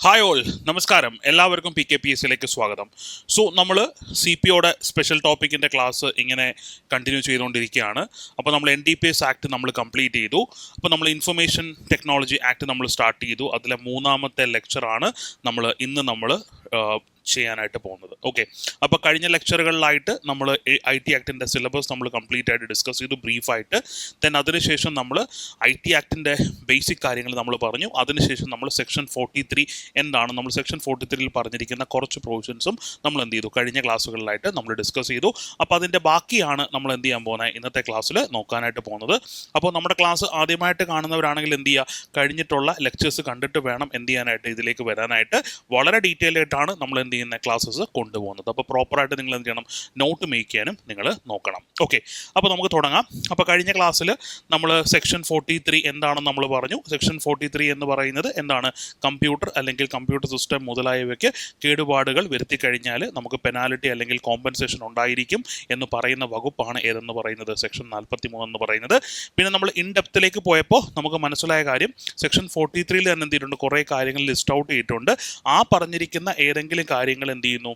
Hi all, നമസ്കാരം. എല്ലാവർക്കും PKPS സ്വാഗതം. സോ നമ്മൾ CPOയുടെ സ്പെഷ്യൽ ടോപ്പിക്കിൻ്റെ ക്ലാസ് ഇങ്ങനെ കണ്ടിന്യൂ ചെയ്തുകൊണ്ടിരിക്കുകയാണ്. അപ്പോൾ നമ്മൾ NDPS ആക്ട് നമ്മൾ കംപ്ലീറ്റ് ചെയ്തു. അപ്പോൾ നമ്മൾ ഇൻഫർമേഷൻ ടെക്നോളജി ആക്ട് നമ്മൾ സ്റ്റാർട്ട് ചെയ്തു. അതിലെ മൂന്നാമത്തെ ലെക്ചറാണ് ഇന്ന് നമ്മൾ ചെയ്യാനായിട്ട് പോകുന്നത്. ഓക്കെ, അപ്പോൾ കഴിഞ്ഞ ലെക്ചറുകളിലായിട്ട് നമ്മൾ IT ആക്ടിൻ്റെ സിലബസ് നമ്മൾ കംപ്ലീറ്റ് ആയിട്ട് ഡിസ്കസ് ചെയ്തു ബ്രീഫായിട്ട്. ദെൻ അതിനുശേഷം നമ്മൾ IT ആക്ടിൻ്റെ ബേസിക് കാര്യങ്ങൾ നമ്മൾ പറഞ്ഞു. അതിനുശേഷം നമ്മൾ സെക്ഷൻ 43 എന്താണ്, നമ്മൾ സെക്ഷൻ 43ൽ പറഞ്ഞിരിക്കുന്ന കുറച്ച് പ്രൊവിഷൻസും നമ്മൾ എന്ത് ചെയ്തു, കഴിഞ്ഞ ക്ലാസ്സുകളിലായിട്ട് നമ്മൾ ഡിസ്കസ് ചെയ്തു. അപ്പോൾ അതിൻ്റെ ബാക്കിയാണ് നമ്മൾ എന്ത് ചെയ്യാൻ പോകുന്നത്, ഇന്നത്തെ ക്ലാസ്സിൽ നോക്കാനായിട്ട് പോകുന്നത്. അപ്പോൾ നമ്മുടെ ക്ലാസ് ആദ്യമായിട്ട് കാണുന്നവരാണെങ്കിൽ എന്ത് ചെയ്യുക, കഴിഞ്ഞിട്ടുള്ള ലെക്ചേഴ്സ് കണ്ടിട്ട് വേണം എന്ത് ചെയ്യാനായിട്ട്, ഇതിലേക്ക് വരാനായിട്ട്. വളരെ ഡീറ്റെയിൽ ആയിട്ടാണ് നമ്മൾ എന്ത് ചെയ്യുന്ന ക്ലാസ്സസ് കൊണ്ടുപോകുന്നത്. അപ്പോൾ പ്രോപ്പറായിട്ട് നിങ്ങൾ എന്ത് ചെയ്യണം, നോട്ട് മേക്ക് ചെയ്യാനും നിങ്ങൾ നോക്കണം. ഓക്കെ, അപ്പോൾ നമുക്ക് തുടങ്ങാം. അപ്പോൾ കഴിഞ്ഞ ക്ലാസ്സിൽ നമ്മൾ സെക്ഷൻ 43 എന്താണെന്ന് നമ്മൾ പറഞ്ഞു. സെക്ഷൻ 43 എന്ന് പറയുന്നത് എന്താണ്, കമ്പ്യൂട്ടർ അല്ലെങ്കിൽ കമ്പ്യൂട്ടർ സിസ്റ്റം മുതലായവയ്ക്ക് കേടുപാടുകൾ വരുത്തി കഴിഞ്ഞാൽ നമുക്ക് പെനാൽറ്റി അല്ലെങ്കിൽ കോമ്പൻസേഷൻ ഉണ്ടായിരിക്കും എന്ന് പറയുന്ന വകുപ്പാണ് ഏതെന്ന് പറയുന്നത്, സെക്ഷൻ 43 എന്ന് പറയുന്നത്. പിന്നെ നമ്മൾ ഇൻ ഡെപ്തിലേക്ക് പോയപ്പോൾ നമുക്ക് മനസ്സിലായ കാര്യം, സെക്ഷൻ 43ൽ തന്നെ എന്ത് ചെയ്തിട്ടുണ്ട്, കുറേ കാര്യങ്ങൾ ലിസ്റ്റ് ഔട്ട് ചെയ്തിട്ടുണ്ട്. ആ പറഞ്ഞിരിക്കുന്ന ഏതെങ്കിലും കാര്യങ്ങൾ എന്ത് ചെയ്യുന്നു,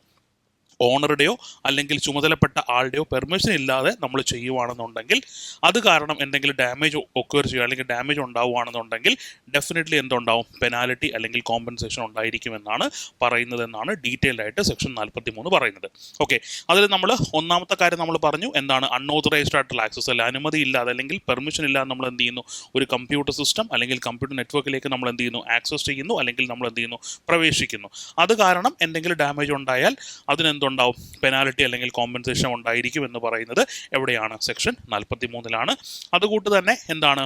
ഓണറുടെയോ അല്ലെങ്കിൽ ചുമതലപ്പെട്ട ആളുടെയോ പെർമിഷൻ ഇല്ലാതെ നമ്മൾ ചെയ്യുവാണെന്നുണ്ടെങ്കിൽ, അത് കാരണം എന്തെങ്കിലും ഡാമേജ് ഒക്വർ ചെയ്യുക അല്ലെങ്കിൽ ഡാമേജ് ഉണ്ടാവുകയാണെന്നുണ്ടെങ്കിൽ ഡെഫിനറ്റ്ലി എന്തുണ്ടാവും, പെനാൽറ്റി അല്ലെങ്കിൽ കോമ്പൻസേഷൻ ഉണ്ടായിരിക്കുമെന്നാണ് പറയുന്നതെന്നാണ് ഡീറ്റെയിൽഡ് ആയിട്ട് സെക്ഷൻ 43 പറയുന്നത്. ഓക്കെ, അതിൽ നമ്മൾ ഒന്നാമത്തെ കാര്യം നമ്മൾ പറഞ്ഞു, എന്താണ്, അൺഓതറൈസ്ഡ് ആയിട്ടുള്ള ആക്സസ്, അല്ല അനുമതി ഇല്ലാതെ അല്ലെങ്കിൽ പെർമിഷൻ ഇല്ലാതെ നമ്മൾ എന്ത് ചെയ്യുന്നു, ഒരു കമ്പ്യൂട്ടർ സിസ്റ്റം അല്ലെങ്കിൽ കമ്പ്യൂട്ടർ നെറ്റ്വർക്കിലേക്ക് നമ്മൾ എന്ത് ചെയ്യുന്നു, ആക്സസ് ചെയ്യുന്നു അല്ലെങ്കിൽ നമ്മൾ എന്ത് ചെയ്യുന്നു, പ്രവേശിക്കുന്നു. അത് കാരണം എന്തെങ്കിലും ഡാമേജ് ഉണ്ടായാൽ അതിനെന്തുണ്ടാവും, പെനാൽറ്റി അല്ലെങ്കിൽ കോമ്പൻസേഷൻ ഉണ്ടായിരിക്കും എന്ന് പറയുന്നത് എവിടെയാണ്, സെക്ഷൻ 43ലാണ്. അതുകൂട്ട് തന്നെ എന്താണ്,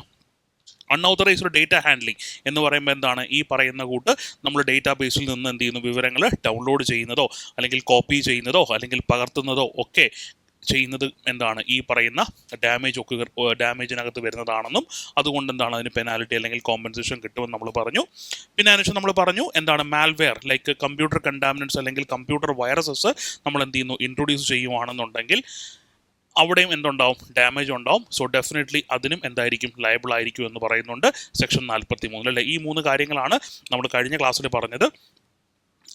അൺഓതറൈസ്ഡ് ഡേറ്റ ഹാൻഡ്ലിംഗ് എന്ന് പറയുമ്പോൾ എന്താണ്, ഈ പറയുന്ന കൂട്ട് നമ്മൾ ഡേറ്റാ ബേസിൽ നിന്ന് എന്ത് ചെയ്യുന്നു, വിവരങ്ങൾ ഡൗൺലോഡ് ചെയ്യുന്നതോ അല്ലെങ്കിൽ കോപ്പി ചെയ്യുന്നതോ അല്ലെങ്കിൽ പകർത്തുന്നതോ ഒക്കെ ചെയ്യുന്നത് എന്താണ്, ഈ പറയുന്ന ഡാമേജിനകത്ത് വരുന്നതാണെന്നും അതുകൊണ്ട് എന്താണ്, അതിന് പെനാൽറ്റി അല്ലെങ്കിൽ കോമ്പൻസേഷൻ കിട്ടുമെന്ന് നമ്മൾ പറഞ്ഞു. പിന്നെ അതിനുശേഷം നമ്മൾ പറഞ്ഞു എന്താണ്, മാൽവെയർ ലൈക്ക് കമ്പ്യൂട്ടർ കണ്ടാമിനൻസ് അല്ലെങ്കിൽ കമ്പ്യൂട്ടർ വൈറസസ് നമ്മൾ എന്ത് ചെയ്യുന്നു, ഇൻട്രൊഡ്യൂസ് ചെയ്യുവാണെന്നുണ്ടെങ്കിൽ അവിടെയും എന്തുണ്ടാവും, ഡാമേജ് ഉണ്ടാവും. സോ ഡെഫിനറ്റ്ലി അതിനും എന്തായിരിക്കും, ലയബിൾ ആയിരിക്കും എന്ന് പറയുന്നുണ്ട് സെക്ഷൻ 43 അല്ലേ. ഈ മൂന്ന് കാര്യങ്ങളാണ് നമ്മൾ കഴിഞ്ഞ ക്ലാസ്സിൽ പറഞ്ഞത്.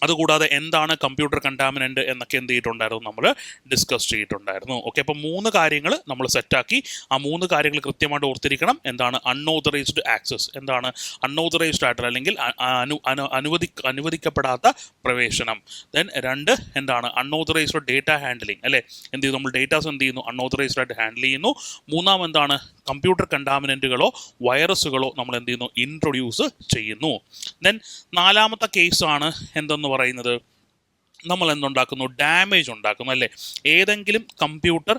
അതുകൂടാതെ എന്താണ് കമ്പ്യൂട്ടർ കണ്ടാമിനൻ്റ് എന്നൊക്കെ എന്ത് ചെയ്തിട്ടുണ്ടായിരുന്നു, നമ്മൾ ഡിസ്കസ് ചെയ്തിട്ടുണ്ടായിരുന്നു. ഓക്കെ, അപ്പോൾ മൂന്ന് കാര്യങ്ങൾ നമ്മൾ സെറ്റാക്കി. ആ മൂന്ന് കാര്യങ്ങൾ കൃത്യമായിട്ട് ഓർത്തിരിക്കണം. എന്താണ് അൺഓതറൈസ്ഡ് ആക്സസ്, എന്താണ് അൺഓതറൈസ്ഡ് ആയിട്ടുള്ള അല്ലെങ്കിൽ അനുവദിക്കപ്പെടാത്ത പ്രവേശനം. ദെൻ രണ്ട് എന്താണ്, അൺഓതറൈസ്ഡ് ഡേറ്റ ഹാൻഡ്ലിംഗ് അല്ലേ, എന്ത് ചെയ്തു, നമ്മൾ ഡേറ്റാസ് എന്ത് ചെയ്യുന്നു, അൺഓതറൈസ്ഡ് ആയിട്ട് ഹാൻഡിൽ ചെയ്യുന്നു. മൂന്നാം എന്താണ്, കമ്പ്യൂട്ടർ കണ്ടാമിനൻറ്റുകളോ വൈറസുകളോ നമ്മൾ എന്ത് ചെയ്യുന്നു, ഇൻട്രൊഡ്യൂസ് ചെയ്യുന്നു. ദെൻ നാലാമത്തെ കേസാണ് എന്തെന്ന് പറയുന്നത്, നമ്മൾ എന്തുണ്ടാക്കുന്നു, ഡാമേജ് ഉണ്ടാക്കുന്നു അല്ലേ. ഏതെങ്കിലും കമ്പ്യൂട്ടർ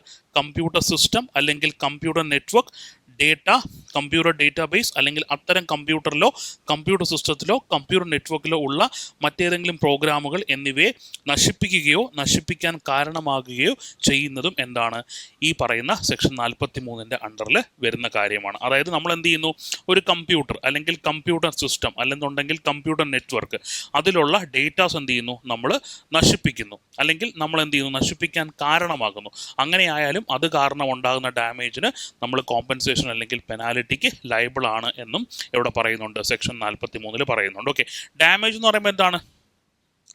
സിസ്റ്റം അല്ലെങ്കിൽ computer network data, computer database അല്ലെങ്കിൽ അത്തരം കമ്പ്യൂട്ടറിലോ കമ്പ്യൂട്ടർ സിസ്റ്റത്തിലോ കമ്പ്യൂട്ടർ നെറ്റ്വർക്കിലോ ഉള്ള മറ്റേതെങ്കിലും പ്രോഗ്രാമുകൾ എന്നിവയെ നശിപ്പിക്കുകയോ നശിപ്പിക്കാൻ കാരണമാകുകയോ ചെയ്യുന്നതും എന്താണ്, ഈ പറയുന്ന സെക്ഷൻ 43ൻ്റെ അണ്ടറിൽ വരുന്ന കാര്യമാണ്. അതായത് നമ്മൾ എന്ത് ചെയ്യുന്നു, ഒരു കമ്പ്യൂട്ടർ അല്ലെങ്കിൽ കമ്പ്യൂട്ടർ സിസ്റ്റം അല്ലെന്നുണ്ടെങ്കിൽ കമ്പ്യൂട്ടർ നെറ്റ്വർക്ക് അതിലുള്ള ഡേറ്റാസ് എന്ത് ചെയ്യുന്നു, നമ്മൾ നശിപ്പിക്കുന്നു അല്ലെങ്കിൽ നമ്മൾ എന്ത് ചെയ്യുന്നു, നശിപ്പിക്കാൻ കാരണമാകുന്നു. അങ്ങനെയായാലും അത് കാരണം ഉണ്ടാകുന്ന ഡാമേജിന് നമ്മൾ കോമ്പൻസേഷൻ അല്ലെങ്കിൽ പെനാൽറ്റിക്ക് ലയബിൾ ആണ് എന്നും ഇവിടെ പറയുന്നുണ്ട്, സെക്ഷൻ 43 പറയുന്നുണ്ട്. ഓക്കെ, ഡാമേജ് എന്ന് പറയുമ്പോൾ എന്താണ്,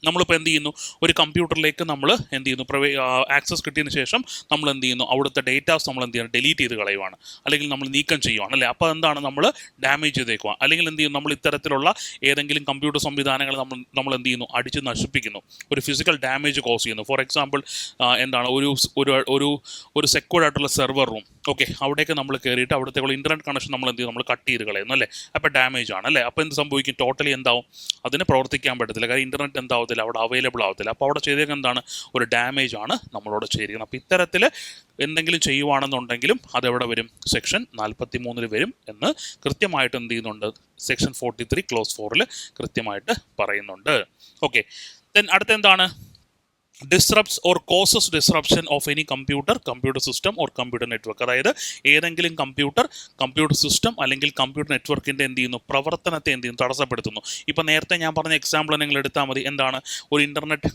നമ്മളിപ്പോൾ എന്ത് ചെയ്യുന്നു, ഒരു കമ്പ്യൂട്ടറിലേക്ക് നമ്മൾ എന്ത് ചെയ്യുന്നു, ആക്സസ് കിട്ടിയതിന് ശേഷം നമ്മൾ എന്ത് ചെയ്യുന്നു, അവിടുത്തെ ഡേറ്റാസ് നമ്മൾ എന്ത് ചെയ്യണം, ഡിലീറ്റ് ചെയ്ത് കളയുവാണ് അല്ലെങ്കിൽ നമ്മൾ നീക്കം ചെയ്യുവാണ് അല്ലേ. അപ്പോൾ എന്താണ്, നമ്മൾ ഡാമേജ് ചെയ്തേക്കുക അല്ലെങ്കിൽ എന്ത് ചെയ്യുന്നു, നമ്മൾ ഇത്തരത്തിലുള്ള ഏതെങ്കിലും കമ്പ്യൂട്ടർ സംവിധാനങ്ങൾ നമ്മൾ എന്ത് ചെയ്യുന്നു, അടിച്ച് നശിപ്പിക്കുന്നു, ഒരു ഫിസിക്കൽ ഡാമേജ് കോസ് ചെയ്യുന്നു. ഫോർ എക്സാമ്പിൾ എന്താണ്, ഒരു സെക്യൂർഡ് ആയിട്ടുള്ള സെർവർ റൂം, ഓക്കെ, അവിടേക്ക് നമ്മൾ കയറിയിട്ട് അവിടുത്തേക്കുള്ള ഇൻ്റർനെറ്റ് കണക്ഷൻ നമ്മൾ എന്ത് ചെയ്യും, നമ്മൾ കട്ട് ചെയ്ത് കളയുന്നു അല്ലേ. അപ്പോൾ ഡാമേജ് ആണ് അല്ലേ. അപ്പോൾ എന്ത് സംഭവിക്കും, ടോട്ടലി എന്താവും, അതിന് പ്രവർത്തിക്കാൻ പറ്റത്തില്ല, കാരണം ഇൻ്റർനെറ്റ് എന്താവത്തില്ല, അവിടെ അവൈലബിൾ ആവത്തില്ല. അപ്പോൾ അവിടെ ചെയ്തേക്കുന്നത് എന്താണ്, ഒരു ഡാമേജ് ആണ് നമ്മളോട് ചെയ്തിരിക്കുന്നത്. അപ്പോൾ ഇത്തരത്തിൽ എന്തെങ്കിലും ചെയ്യുവാണെന്നുണ്ടെങ്കിലും അതെവിടെ വരും, സെക്ഷൻ 43 വരും എന്ന് കൃത്യമായിട്ട് എന്ത് ചെയ്യുന്നുണ്ട്, സെക്ഷൻ 43 ക്ലോസ് 4ൽ കൃത്യമായിട്ട് പറയുന്നുണ്ട്. ഓക്കെ, ദെൻ അടുത്ത എന്താണ്, disrupts or causes disruption of any computer system or computer network. അതായത് ഏതെങ്കിലും കമ്പ്യൂട്ടർ സിസ്റ്റം അല്ലെങ്കിൽ കമ്പ്യൂട്ടർ നെറ്റ്വർക്കിൻ്റെ എന്ത് ചെയ്യുന്നു, പ്രവർത്തനത്തെ എന്ത് ചെയ്യുന്നു, തടസ്സപ്പെടുത്തുന്നു. ഇപ്പോൾ നേരത്തെ ഞാൻ പറഞ്ഞ എക്സാമ്പിൾ നിങ്ങൾ എടുത്താൽ മതി. എന്താണ്, ഒരു ഇൻ്റർനെറ്റ്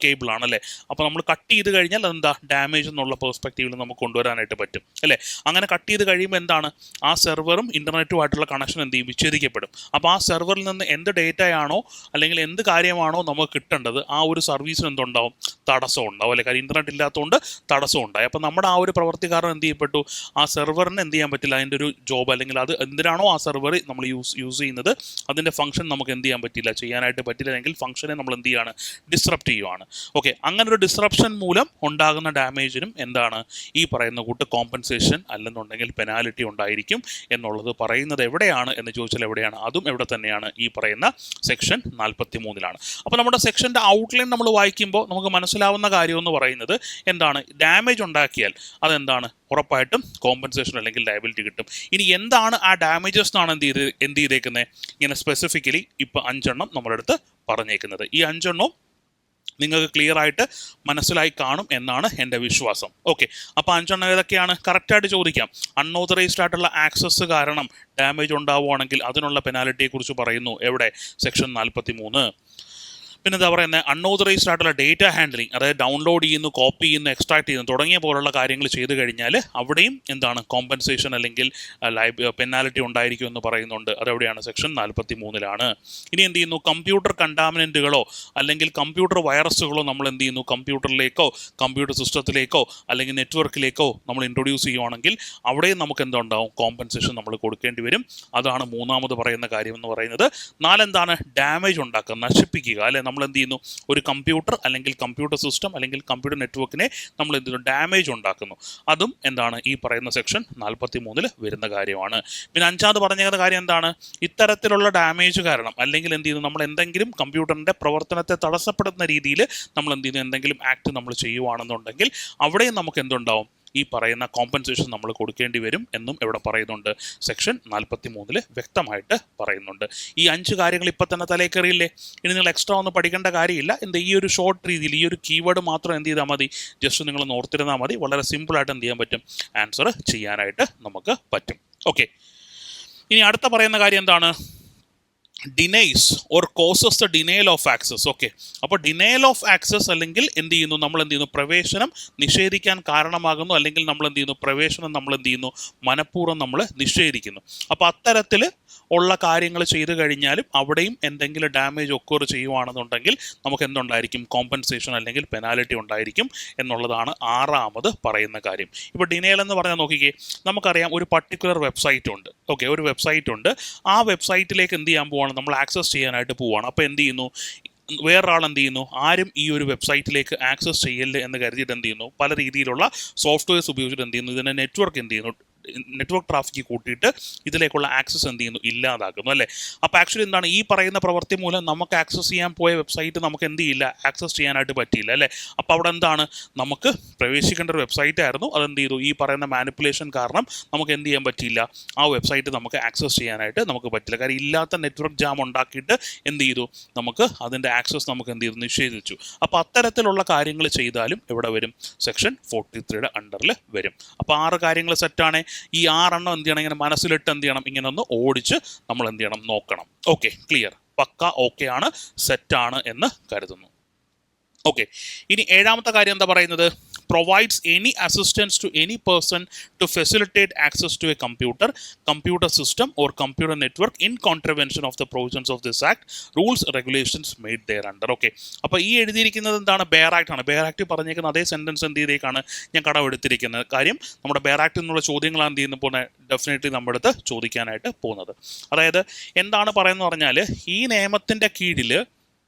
കേബിൾ ആണ് അല്ലേ. അപ്പോൾ നമ്മൾ കട്ട് ചെയ്ത് കഴിഞ്ഞാൽ അതെന്താ ഡാമേജ് എന്നുള്ള പെർസ്പെക്റ്റീവിൽ നമുക്ക് കൊണ്ടുവരാനായിട്ട് പറ്റും അല്ലേ. അങ്ങനെ കട്ട് ചെയ്ത് കഴിയുമ്പോൾ എന്താണ് ആ സെർവറും ഇൻ്റർനെറ്റുമായിട്ടുള്ള കണക്ഷൻ എന്ത് ചെയ്യും, വിച്ഛേദിക്കപ്പെടും. അപ്പോൾ ആ സെർവറിൽ നിന്ന് എന്ത് ഡേറ്റയാണോ അല്ലെങ്കിൽ എന്ത് കാര്യമാണോ നമുക്ക് കിട്ടേണ്ടത് ആ ഒരു സർവീസിന് എന്തുണ്ടാവും, തടസ്സം ഉണ്ടാവും അല്ലേ. കാര്യം ഇൻ്റർനെറ്റ് ഇല്ലാത്തതുകൊണ്ട് തടസ്സം ഉണ്ടായി. അപ്പോൾ നമ്മുടെ ആ ഒരു പ്രവൃത്തി കാരണം എന്ത് ചെയ്യപ്പെട്ടു, ആ സെർവറിന് എന്ത് ചെയ്യാൻ പറ്റില്ല, അതിൻ്റെ ഒരു ജോബ് അല്ലെങ്കിൽ അത് എന്തിനാണോ ആ സെർവർ നമ്മൾ യൂസ് ചെയ്യുന്നത് അതിൻ്റെ ഫംഗ്ഷൻ നമുക്ക് എന്ത് ചെയ്യാൻ പറ്റില്ല, ചെയ്യാനായിട്ട് പറ്റില്ല. അല്ലെങ്കിൽ ഫംഗ്ഷനെ നമ്മൾ എന്ത് ചെയ്യാണ്, ഡിസ്റപ്റ്റ് ചെയ്യുവാണ്. ഓക്കെ, അങ്ങനെ ഒരു ഡിസ്റപ്ഷൻ മൂലം ഉണ്ടാകുന്ന ഡാമേജിനും എന്താണ് ഈ പറയുന്ന കൂട്ട് കോമ്പൻസേഷൻ അല്ലെന്നുണ്ടെങ്കിൽ പെനാലിറ്റി ഉണ്ടായിരിക്കും എന്നുള്ളത് പറയുന്നത് എവിടെയാണ് എന്ന് ചോദിച്ചാൽ എവിടെയാണ്, അതും എവിടെ തന്നെയാണ്, ഈ പറയുന്ന സെക്ഷൻ 43-ലാണ്. അപ്പോൾ നമ്മുടെ സെക്ഷൻ്റെ ഔട്ട്ലൈൻ നമ്മൾ വായിക്കുമ്പോൾ നമുക്ക് മനസ്സിലാവുന്ന കാര്യം എന്ന് പറയുന്നത് എന്താണ്, ഡാമേജ് ഉണ്ടാക്കിയാൽ അതെന്താണ് ഉറപ്പായിട്ടും കോമ്പൻസേഷൻ അല്ലെങ്കിൽ ലയബിലിറ്റി കിട്ടും. ഇനി എന്താണ് ആ ഡാമേജസ് എന്നാണ് എന്ത് ചെയ്തേക്കുന്നത്, ഇങ്ങനെ സ്പെസിഫിക്കലി ഇപ്പോൾ 5 എണ്ണം നമ്മളെടുത്ത് പറഞ്ഞേക്കുന്നത്. ഈ 5 എണ്ണവും നിങ്ങൾക്ക് ക്ലിയർ ആയിട്ട് മനസ്സിലായി കാണും എന്നാണ് എൻ്റെ വിശ്വാസം. ഓക്കെ, അപ്പോൾ 5 എണ്ണം ഏതൊക്കെയാണ് കറക്റ്റായിട്ട് ചോദിക്കാം. അൺഓതറൈസ്ഡ് ആയിട്ടുള്ള ആക്സസ് കാരണം ഡാമേജ് ഉണ്ടാവുകയാണെങ്കിൽ അതിനുള്ള പെനാലിറ്റിയെക്കുറിച്ച് പറയുന്നു എവിടെ, സെക്ഷൻ 43. പിന്നെ എന്താ പറയുന്നത്, അൺഓതറൈസ്ഡ് ആയിട്ടുള്ള ഡേറ്റ ഹാൻഡ്ലിങ്, അതായത് ഡൗൺലോഡ് ചെയ്യുന്നു, കോപ്പി ചെയ്യുന്നു, എക്സ്ട്രാക്ട് ചെയ്യുന്നു തുടങ്ങിയ പോലുള്ള കാര്യങ്ങൾ ചെയ്തു കഴിഞ്ഞാൽ അവിടെയും എന്താണ് കോമ്പൻസേഷൻ അല്ലെങ്കിൽ പെനാലിറ്റി ഉണ്ടായിരിക്കും എന്ന് പറയുന്നുണ്ട്. അതെവിടെയാണ്, സെക്ഷൻ 43-ലാണ്. ഇനി എന്ത് ചെയ്യുന്നു, കമ്പ്യൂട്ടർ കണ്ടാമിനൻറ്റുകളോ അല്ലെങ്കിൽ കമ്പ്യൂട്ടർ വൈറസുകളോ നമ്മൾ എന്ത് ചെയ്യുന്നു, കമ്പ്യൂട്ടറിലേക്കോ കമ്പ്യൂട്ടർ സിസ്റ്റത്തിലേക്കോ അല്ലെങ്കിൽ നെറ്റ്വർക്കിലേക്കോ നമ്മൾ ഇൻട്രൊഡ്യൂസ് ചെയ്യുവാണെങ്കിൽ അവിടെയും നമുക്ക് എന്തുണ്ടാവും, കോമ്പൻസേഷൻ നമ്മൾ കൊടുക്കേണ്ടി വരും. അതാണ് 3-മത് പറയുന്ന കാര്യം എന്ന് പറയുന്നത്. 4 എന്താണ്, ഡാമേജ് ഉണ്ടാക്കുക, നശിപ്പിക്കുക അല്ലെ. നമ്മൾ എന്ത് ചെയ്യുന്നു, ഒരു കമ്പ്യൂട്ടർ അല്ലെങ്കിൽ കമ്പ്യൂട്ടർ സിസ്റ്റം അല്ലെങ്കിൽ കമ്പ്യൂട്ടർ നെറ്റ്വർക്കിനെ നമ്മൾ എന്ത് ചെയ്യുന്നു, ഡാമേജ് ഉണ്ടാക്കുന്നു. അതും എന്താണ് ഈ പറയുന്ന സെക്ഷൻ 43 വരുന്ന കാര്യമാണ്. പിന്നെ 5-മത് പറഞ്ഞേക്കുന്ന കാര്യം എന്താണ്, ഇത്തരത്തിലുള്ള ഡാമേജ് കാരണം അല്ലെങ്കിൽ എന്ത് ചെയ്യുന്നു, നമ്മൾ എന്തെങ്കിലും കമ്പ്യൂട്ടറിൻ്റെ പ്രവർത്തനത്തെ തടസ്സപ്പെടുന്ന രീതിയിൽ നമ്മൾ എന്ത് ചെയ്യുന്നു, എന്തെങ്കിലും ആക്ട് നമ്മൾ ചെയ്യുവാണെന്നുണ്ടെങ്കിൽ അവിടെയും നമുക്ക് എന്തുണ്ടാവും, ഈ പറയുന്ന കോമ്പൻസേഷൻ നമ്മൾ കൊടുക്കേണ്ടി വരും എന്നും ഇവിടെ പറയുന്നുണ്ട്. സെക്ഷൻ 43 വ്യക്തമായിട്ട് പറയുന്നുണ്ട്. ഈ 5 കാര്യങ്ങൾ ഇപ്പം തന്നെ തലേക്കറിയില്ലേ. ഇനി നിങ്ങൾ എക്സ്ട്രാ ഒന്നും പഠിക്കേണ്ട കാര്യമില്ല. ഈ ഒരു ഷോർട്ട് രീതിയിൽ ഈ ഒരു കീവേഡ് മാത്രം എന്ത് ചെയ്താൽ മതി, ജസ്റ്റ് നിങ്ങൾ ഓർത്തിരുന്നാൽ മതി. വളരെ സിമ്പിളായിട്ട് എന്ത് ചെയ്യാൻ പറ്റും, ആൻസർ ചെയ്യാനായിട്ട് നമുക്ക് പറ്റും. ഓക്കെ, ഇനി അടുത്ത പറയുന്ന കാര്യം എന്താണ്, denies or causes the denial of access. Okay, അപ്പോൾ ഡിനയൽ ഓഫ് ആക്സസ് അല്ലെങ്കിൽ എന്ത് ചെയ്യുന്നു, നമ്മൾ എന്ത് ചെയ്യുന്നു, പ്രവേശനം നിഷേധിക്കാൻ കാരണമാകുന്നു അല്ലെങ്കിൽ നമ്മൾ എന്ത് ചെയ്യുന്നു, പ്രവേശനം നമ്മൾ എന്ത് ചെയ്യുന്നു, മനഃപൂർവ്വം നമ്മൾ നിഷേധിക്കുന്നു. അപ്പോൾ അത്തരത്തിൽ ഉള്ള കാര്യങ്ങൾ ചെയ്തു കഴിഞ്ഞാലും അവിടെയും എന്തെങ്കിലും ഡാമേജ് ഒക്കോർ ചെയ്യുവാണെന്നുണ്ടെങ്കിൽ നമുക്ക് എന്തുണ്ടായിരിക്കും, കോമ്പൻസേഷൻ അല്ലെങ്കിൽ പെനാലിറ്റി ഉണ്ടായിരിക്കും എന്നുള്ളതാണ് 6-മത് പറയുന്ന കാര്യം. ഇപ്പോൾ ഡിനയൽ എന്ന് പറഞ്ഞാൽ നോക്കിക്കേ, നമുക്കറിയാം ഒരു പർട്ടിക്കുലർ വെബ്സൈറ്റ് ഉണ്ട്. ഓക്കെ, ഒരു വെബ്സൈറ്റ് ഉണ്ട്. ആ വെബ്സൈറ്റിലേക്ക് എന്ത് ചെയ്യാൻ പോവാണ്, നമ്മൾ ആക്സസ് ചെയ്യാനായിട്ട് പോവുകയാണ്. അപ്പോൾ എന്ത് ചെയ്യുന്നു, വേറൊരാൾ എന്ത് ചെയ്യുന്നു, ആരും ഈ ഒരു വെബ്സൈറ്റിലേക്ക് ആക്സസ് ചെയ്യല്ലേ എന്ന് കരുതിയിട്ട് എന്ത് ചെയ്യുന്നു, പല രീതിയിലുള്ള സോഫ്റ്റ്വെയർസ് ഉപയോഗിച്ചിട്ട് എന്ത് ചെയ്യുന്നു, ഇതിനെ നെറ്റ്വർക്ക് എന്ത് ചെയ്യുന്നു, നെറ്റ്വർക്ക് ട്രാഫിക്ക് കൂട്ടിയിട്ട് ഇതിലേക്കുള്ള ആക്സസ് എന്ത് ചെയ്യുന്നു, ഇല്ലാതാക്കുന്നു അല്ലേ. അപ്പോൾ ആക്ച്വലി എന്താണ്, ഈ പറയുന്ന പ്രവൃത്തി മൂലം നമുക്ക് ആക്സസ് ചെയ്യാൻ പോയ വെബ്സൈറ്റ് നമുക്ക് എന്ത് ചെയ്യില്ല, ആക്സസ് ചെയ്യാനായിട്ട് പറ്റിയില്ല അല്ലേ. അപ്പോൾ അവിടെ എന്താണ്, നമുക്ക് പ്രവേശിക്കേണ്ട ഒരു വെബ്സൈറ്റ് ആയിരുന്നു, അതെന്ത് ചെയ്തു, ഈ പറയുന്ന മാനിപ്പുലേഷൻ കാരണം നമുക്ക് എന്ത് ചെയ്യാൻ പറ്റിയില്ല, ആ വെബ്സൈറ്റ് നമുക്ക് ആക്സസ് ചെയ്യാനായിട്ട് നമുക്ക് പറ്റില്ല. കാര്യം ഇല്ലാത്ത നെറ്റ്വർക്ക് ജാം ഉണ്ടാക്കിയിട്ട് എന്ത് ചെയ്തു, നമുക്ക് അതിൻ്റെ ആക്സസ് നമുക്ക് എന്ത് ചെയ്തു, നിഷേധിച്ചു. അപ്പോൾ അത്തരത്തിലുള്ള കാര്യങ്ങൾ ചെയ്താലും ഇവിടെ വരും, സെക്ഷൻ 43-യുടെ അണ്ടറിൽ വരും. അപ്പോൾ 6 കാര്യങ്ങൾ സെറ്റാണ്. ഈ 6 എണ്ണം എന്ത് ചെയ്യണം, ഇങ്ങനെ മനസ്സിലിട്ട് എന്ത് ചെയ്യണം, ഇങ്ങനെ ഒന്ന് ഓടിച്ച് നമ്മൾ എന്ത് ചെയ്യണം, നോക്കണം. ഓക്കെ, ക്ലിയർ, പക്ക ഓക്കെ ആണ്, സെറ്റാണ് എന്ന് കരുതുന്നു. ഓക്കെ, ഇനി 7-മത്തെ കാര്യം എന്താ പറയുന്നത്, provides any assistance to any person to facilitate access to a computer, computer system or computer network in contravention of the provisions of this act, rules, regulations made thereunder. Okay, അപ്പോൾ ഈ എഴുതിയിരിക്കുന്നത് എന്താണ്, bear act ആണ്. Bear act പറഞ്ഞേക്കുന്ന അതേ sentence എന്ത് ചെയ്തേക്കാണ് ഞാൻ കടമെടുത്തിരിക്കുന്നത്. കാര്യം നമ്മുടെ ബെയർ ആക്ട് എന്നുള്ള ചോദ്യങ്ങളാണ് എന്ത് ചെയ്യുന്ന പോലെ ഡെഫിനറ്റ്ലി നമ്മുടെ അടുത്ത് ചോദിക്കാനായിട്ട് പോകുന്നത്. അതായത് എന്താണ് പറയുന്നത് പറഞ്ഞാൽ, ഈ നിയമത്തിൻ്റെ കീഴിൽ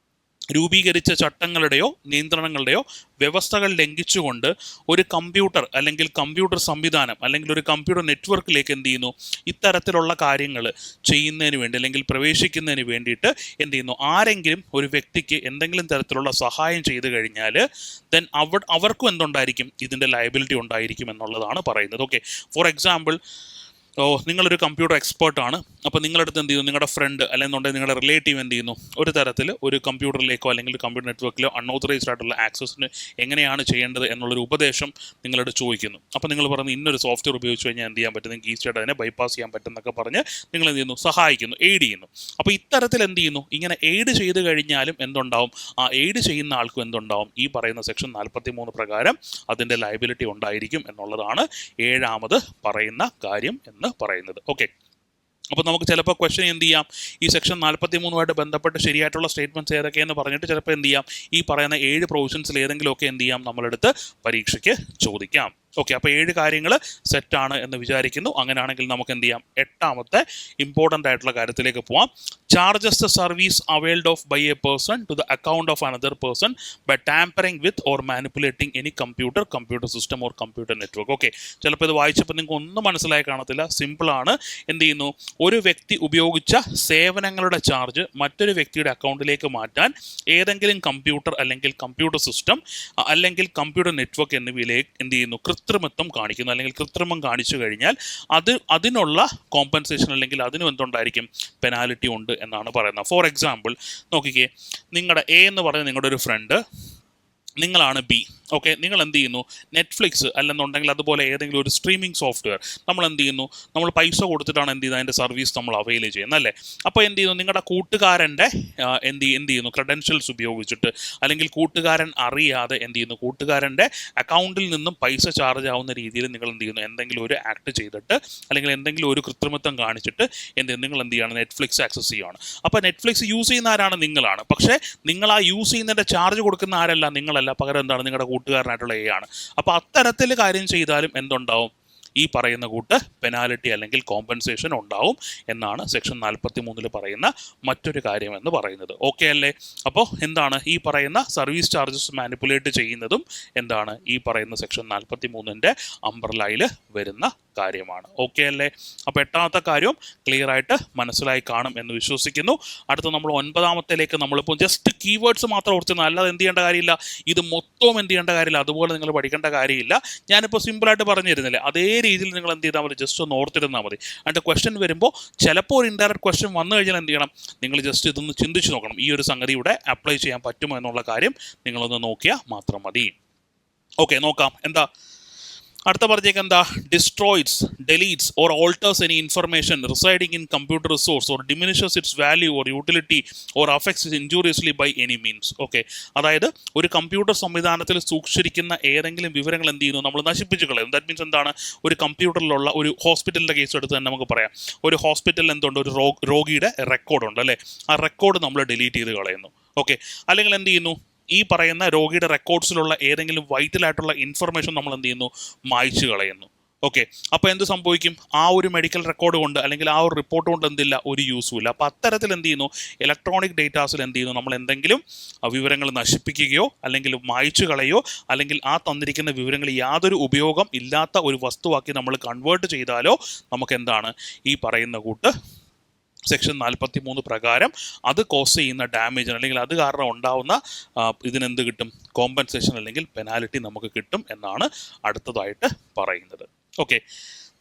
രൂപീകരിച്ച ചട്ടങ്ങളുടെയോ നിയന്ത്രണങ്ങളുടെയോ വ്യവസ്ഥകൾ ലംഘിച്ചുകൊണ്ട് ഒരു കമ്പ്യൂട്ടർ അല്ലെങ്കിൽ കമ്പ്യൂട്ടർ സംവിധാനം അല്ലെങ്കിൽ ഒരു കമ്പ്യൂട്ടർ നെറ്റ്വർക്കിലേക്ക് എന്ത് ചെയ്യുന്നു, ഇത്തരത്തിലുള്ള കാര്യങ്ങൾ ചെയ്യുന്നതിന് വേണ്ടി അല്ലെങ്കിൽ പ്രവേശിക്കുന്നതിന് വേണ്ടിയിട്ട് എന്ത് ചെയ്യുന്നു, ആരെങ്കിലും ഒരു വ്യക്തിക്ക് എന്തെങ്കിലും തരത്തിലുള്ള സഹായം ചെയ്തു കഴിഞ്ഞാൽ ദെൻ അവർക്കും എന്തുണ്ടായിരിക്കും, ഇതിൻ്റെ ലയബിലിറ്റി ഉണ്ടായിരിക്കും എന്നുള്ളതാണ് പറയുന്നത്. ഓക്കെ, ഫോർ എക്സാമ്പിൾ, നിങ്ങളൊരു കമ്പ്യൂട്ടർ എക്സ്പേർട്ടാണ്, അപ്പോൾ നിങ്ങളടുത്ത് എന്ത് ചെയ്യുന്നു, നിങ്ങളുടെ ഫ്രണ്ട് അല്ലെന്നുണ്ടെങ്കിൽ നിങ്ങളുടെ റിലേറ്റീവ് എന്ത് ചെയ്യുന്നു, ഒരു തരത്തിൽ ഒരു കമ്പ്യൂട്ടറിലേക്കോ അല്ലെങ്കിൽ കമ്പ്യൂട്ടർ നെറ്റ്വർക്കിലോ അൺഓതറൈസ്ഡ് ആയിട്ടുള്ള ആക്സസിന് എങ്ങനെയാണ് ചെയ്യേണ്ടത് എന്നുള്ളൊരു ഉപദേശം നിങ്ങളോട് ചോദിക്കുന്നു. അപ്പോൾ നിങ്ങൾ പറഞ്ഞ് ഇന്നൊരു സോഫ്റ്റ്വെയർ ഉപയോഗിച്ച് കഴിഞ്ഞാൽ എന്ത് ചെയ്യാൻ പറ്റും, നിങ്ങൾക്ക് ഈസിയായിട്ട് അതിനെ ബൈപ്പാസ് ചെയ്യാൻ പറ്റും എന്നൊക്കെ പറഞ്ഞ് നിങ്ങൾ എന്ത് ചെയ്യുന്നു, സഹായിക്കുന്നു, എയ്ഡ് ചെയ്യുന്നു. അപ്പോൾ ഇത്തരത്തിൽ എന്ത് ചെയ്യുന്നു, ഇങ്ങനെ എയ്ഡ് ചെയ്ത് കഴിഞ്ഞാലും എന്തുണ്ടാവും, ആ എയ്ഡ് ചെയ്യുന്ന ആൾക്കും എന്തുണ്ടാവും, ഈ പറയുന്ന സെക്ഷൻ 43 പ്രകാരം അതിൻ്റെ ലയബിലിറ്റി ഉണ്ടായിരിക്കും എന്നുള്ളതാണ് ഏഴാമത് പറയുന്ന കാര്യം എന്ന് പറയുന്നത്. ഓക്കെ, അപ്പോൾ നമുക്ക് ചിലപ്പോൾ ക്വസ്റ്റ്യൻ എന്ത് ചെയ്യാം, ഈ സെക്ഷൻ 43 ബന്ധപ്പെട്ട് ശരിയായിട്ടുള്ള സ്റ്റേറ്റ്മെൻറ്റ്സ് ഏതൊക്കെയെന്ന് പറഞ്ഞിട്ട് ചിലപ്പോൾ എന്ത് ചെയ്യാം, ഈ പറയുന്ന 7 പ്രൊവിഷൻസിൽ ഏതെങ്കിലുമൊക്കെ എന്ത് ചെയ്യാം, നമ്മളെടുത്ത് പരീക്ഷയ്ക്ക് ചോദിക്കാം. ഓക്കെ, അപ്പോൾ 7 കാര്യങ്ങൾ സെറ്റാണ് എന്ന് വിചാരിക്കുന്നു. അങ്ങനെയാണെങ്കിൽ നമുക്ക് എന്ത് ചെയ്യാം, എട്ടാമത്തെ ഇമ്പോർട്ടൻ്റ് ആയിട്ടുള്ള കാര്യത്തിലേക്ക് പോവാം. Charges the service availed of by a person to the account of another person by tampering with or manipulating any computer system or computer network. Okay, ചിലപ്പോൾ ഇത് വായിച്ചപ്പോൾ നിങ്ങൾക്ക് ഒന്നും മനസ്സിലായി കാണത്തില്ല. സിമ്പിളാണ്. എന്ത് ചെയ്യുന്നു, ഒരു വ്യക്തി ഉപയോഗിച്ച സേവനങ്ങളുടെ ചാർജ് മറ്റൊരു വ്യക്തിയുടെ അക്കൗണ്ടിലേക്ക് മാറ്റാൻ ഏതെങ്കിലും കമ്പ്യൂട്ടർ അല്ലെങ്കിൽ കമ്പ്യൂട്ടർ സിസ്റ്റം അല്ലെങ്കിൽ കമ്പ്യൂട്ടർ നെറ്റ്വർക്ക് എന്നിവയിലേക്ക് എന്ത് ചെയ്യുന്നു, കൃത്രിമത്വം കാണിക്കുന്നു അല്ലെങ്കിൽ കൃത്രിമം കാണിച്ചു കഴിഞ്ഞാൽ അതിനുള്ള കോമ്പൻസേഷൻ അല്ലെങ്കിൽ അതിനും എന്തുണ്ടായിരിക്കും, പെനാലിറ്റി ഉണ്ട് എന്നാണ് പറയുന്നത്. ഫോർ എക്സാമ്പിൾ നോക്കിക്കേ, നിങ്ങളുടെ എ എന്ന് പറഞ്ഞ നിങ്ങളുടെ ഒരു ഫ്രണ്ട്, നിങ്ങളാണ് ബി. ഓക്കെ, നിങ്ങൾ എന്ത് ചെയ്യുന്നു, നെറ്റ്ഫ്ലിക്സ് അല്ലെന്നുണ്ടെങ്കിൽ അതുപോലെ ഏതെങ്കിലും ഒരു സ്ട്രീമിംഗ് സോഫ്റ്റ്വെയർ നമ്മൾ എന്ത് ചെയ്യുന്നു, നമ്മൾ പൈസ കൊടുത്തിട്ടാണ് എന്ത് ചെയ്യുന്നത്, അതിൻ്റെ സർവീസ് നമ്മൾ അവൈൽ ചെയ്യുന്നത് അല്ലേ. അപ്പോൾ എന്ത് ചെയ്യുന്നു, നിങ്ങളുടെ കൂട്ടുകാരൻ്റെ എന്ത് ചെയ്യുന്നു, ക്രെഡൻഷ്യൽസ് ഉപയോഗിച്ചിട്ട് അല്ലെങ്കിൽ കൂട്ടുകാരൻ അറിയാതെ എന്ത് ചെയ്യുന്നു, കൂട്ടുകാരൻ്റെ അക്കൗണ്ടിൽ നിന്നും പൈസ ചാർജ് ആവുന്ന രീതിയിൽ നിങ്ങൾ എന്ത് ചെയ്യുന്നു, എന്തെങ്കിലും ഒരു ആക്ട് ചെയ്തിട്ട് അല്ലെങ്കിൽ എന്തെങ്കിലും ഒരു കൃത്രിമത്വം കാണിച്ചിട്ട് നിങ്ങൾ എന്ത് ചെയ്യുകയാണ്, നെറ്റ്ഫ്ലിക്സ് ആക്സസ് ചെയ്യുകയാണ്. അപ്പോൾ നെറ്റ്ഫ്ലിക്സ് യൂസ് ചെയ്യുന്ന ആരാണ്, നിങ്ങളാണ്. പക്ഷേ നിങ്ങൾ ആ യൂസ് ചെയ്യുന്നതിൻ്റെ ചാർജ് കൊടുക്കുന്ന ആരല്ല, നിങ്ങളല്ല, പകരം എന്താണ്, നിങ്ങളുടെ കൂട്ടുകാരനായിട്ടുള്ള എ ആണ്. അപ്പോൾ അത്തരത്തിൽ കാര്യം ചെയ്താലും എന്തുണ്ടാവും, ഈ പറയുന്ന കൂട്ട് പെനാലിറ്റി അല്ലെങ്കിൽ കോമ്പൻസേഷൻ ഉണ്ടാവും എന്നാണ് സെക്ഷൻ 43 പറയുന്ന മറ്റൊരു കാര്യം എന്ന് പറയുന്നത്. ഓക്കെ അല്ലേ? അപ്പോൾ എന്താണ് ഈ പറയുന്ന സർവീസ് ചാർജസ് മാനിപ്പുലേറ്റ് ചെയ്യുന്നതും എന്താണ് ഈ പറയുന്ന സെക്ഷൻ 43 അംബ്രലയിൽ വരുന്ന കാര്യമാണ്. ഓക്കെ അല്ലേ? അപ്പോൾ എട്ടാമത്തെ കാര്യം ക്ലിയർ ആയിട്ട് മനസ്സിലായി കാണും എന്ന് വിശ്വസിക്കുന്നു. അടുത്ത നമ്മൾ 9ാമത്തേലേക്ക് നമ്മളിപ്പോൾ ജസ്റ്റ് കീവേഡ്സ് മാത്രം ഓർത്തുന്നത്, അല്ലാതെ എന്ത് ചെയ്യേണ്ട കാര്യമില്ല, ഇത് മൊത്തവും എന്ത് ചെയ്യേണ്ട കാര്യമില്ല, അതുപോലെ നിങ്ങൾ പഠിക്കേണ്ട കാര്യമില്ല. ഞാനിപ്പോൾ സിമ്പിളായിട്ട് പറഞ്ഞു തരുന്നില്ലേ, അതേ രീതിയിൽ നിങ്ങൾ എന്ത് ചെയ്താൽ മതി, ജസ്റ്റ് ഒന്ന് ഓർത്തിരുന്നാൽ മതി. അതിൻ്റെ ക്വസ്റ്റ്യൻ വരുമ്പോൾ ചിലപ്പോൾ ഒരു ഇൻഡയറക്റ്റ് ക്വസ്റ്റ്യൻ വന്നു കഴിഞ്ഞാൽ എന്ത് ചെയ്യണം, നിങ്ങൾ ജസ്റ്റ് ഇതൊന്ന് ചിന്തിച്ച് നോക്കണം, ഈ ഒരു സംഗതി ഇവിടെ അപ്ലൈ ചെയ്യാൻ പറ്റുമോ എന്നുള്ള കാര്യം നിങ്ങളൊന്ന് നോക്കിയാൽ മാത്രം മതി. ഓക്കെ, നോക്കാം. എന്താ അടുത്ത പറഞ്ഞേക്ക്, എന്താ, destroys, deletes or alters any information residing in computer resource or diminishes its value or utility or affects it injuriously by any means. Okay, അതായത് ഒരു കമ്പ്യൂട്ടർ സംവിധാനത്തിൽ സൂക്ഷിച്ചിരിക്കുന്ന ഏതെങ്കിലും വിവരങ്ങൾ എന്ത് ചെയ്യുന്നു, നമ്മൾ നശിപ്പിച്ച് കളയുന്നു. ദാറ്റ് മീൻസ് എന്താണ്, ഒരു കമ്പ്യൂട്ടറിലുള്ള ഒരു ഹോസ്പിറ്റലിൻ്റെ കേസ് എടുത്ത് തന്നെ നമുക്ക് പറയാം. ഒരു ഹോസ്പിറ്റലിൽ എന്തുണ്ട്, ഒരു രോഗിയുടെ റെക്കോർഡുണ്ട് അല്ലേ, ആ റെക്കോർഡ് നമ്മൾ ഡിലീറ്റ് ചെയ്ത് കളയുന്നു. ഓക്കെ, അല്ലെങ്കിൽ എന്ത് ചെയ്യുന്നു, ഈ പറയുന്ന രോഗിയുടെ റെക്കോർഡ്സിലുള്ള ഏതെങ്കിലും വൈറ്റലായിട്ടുള്ള ഇൻഫർമേഷൻ നമ്മൾ എന്ത് ചെയ്യുന്നു, മായ്ച്ചു കളയുന്നു. ഓക്കെ, അപ്പോൾ എന്ത് സംഭവിക്കും, ആ ഒരു മെഡിക്കൽ റെക്കോർഡ് കൊണ്ട് അല്ലെങ്കിൽ ആ ഒരു റിപ്പോർട്ട് കൊണ്ട് എന്തില്ല, ഒരു യൂസും ഇല്ല. അപ്പോൾ അത്തരത്തിൽ എന്ത് ചെയ്യുന്നു, ഇലക്ട്രോണിക് ഡേറ്റാസിൽ എന്ത് ചെയ്യുന്നു, നമ്മൾ എന്തെങ്കിലും വിവരങ്ങൾ നശിപ്പിക്കുകയോ അല്ലെങ്കിൽ മായ്ച്ചു കളയോ അല്ലെങ്കിൽ ആ തന്നിരിക്കുന്ന വിവരങ്ങൾ യാതൊരു ഉപയോഗം ഇല്ലാത്ത ഒരു വസ്തുവാക്കി നമ്മൾ കൺവേർട്ട് ചെയ്താലോ നമുക്ക് എന്താണ് ഈ പറയുന്ന കൂട്ട് സെക്ഷൻ 43 പ്രകാരം അത് കോസ് ചെയ്യുന്ന ഡാമേജിന് അല്ലെങ്കിൽ അത് കാരണം ഉണ്ടാവുന്ന ഇതിനെന്ത് കിട്ടും, കോമ്പൻസേഷൻ അല്ലെങ്കിൽ പെനാലിറ്റി നമുക്ക് കിട്ടും എന്നാണ് അടുത്തതായിട്ട് പറയുന്നത്. ഓക്കെ,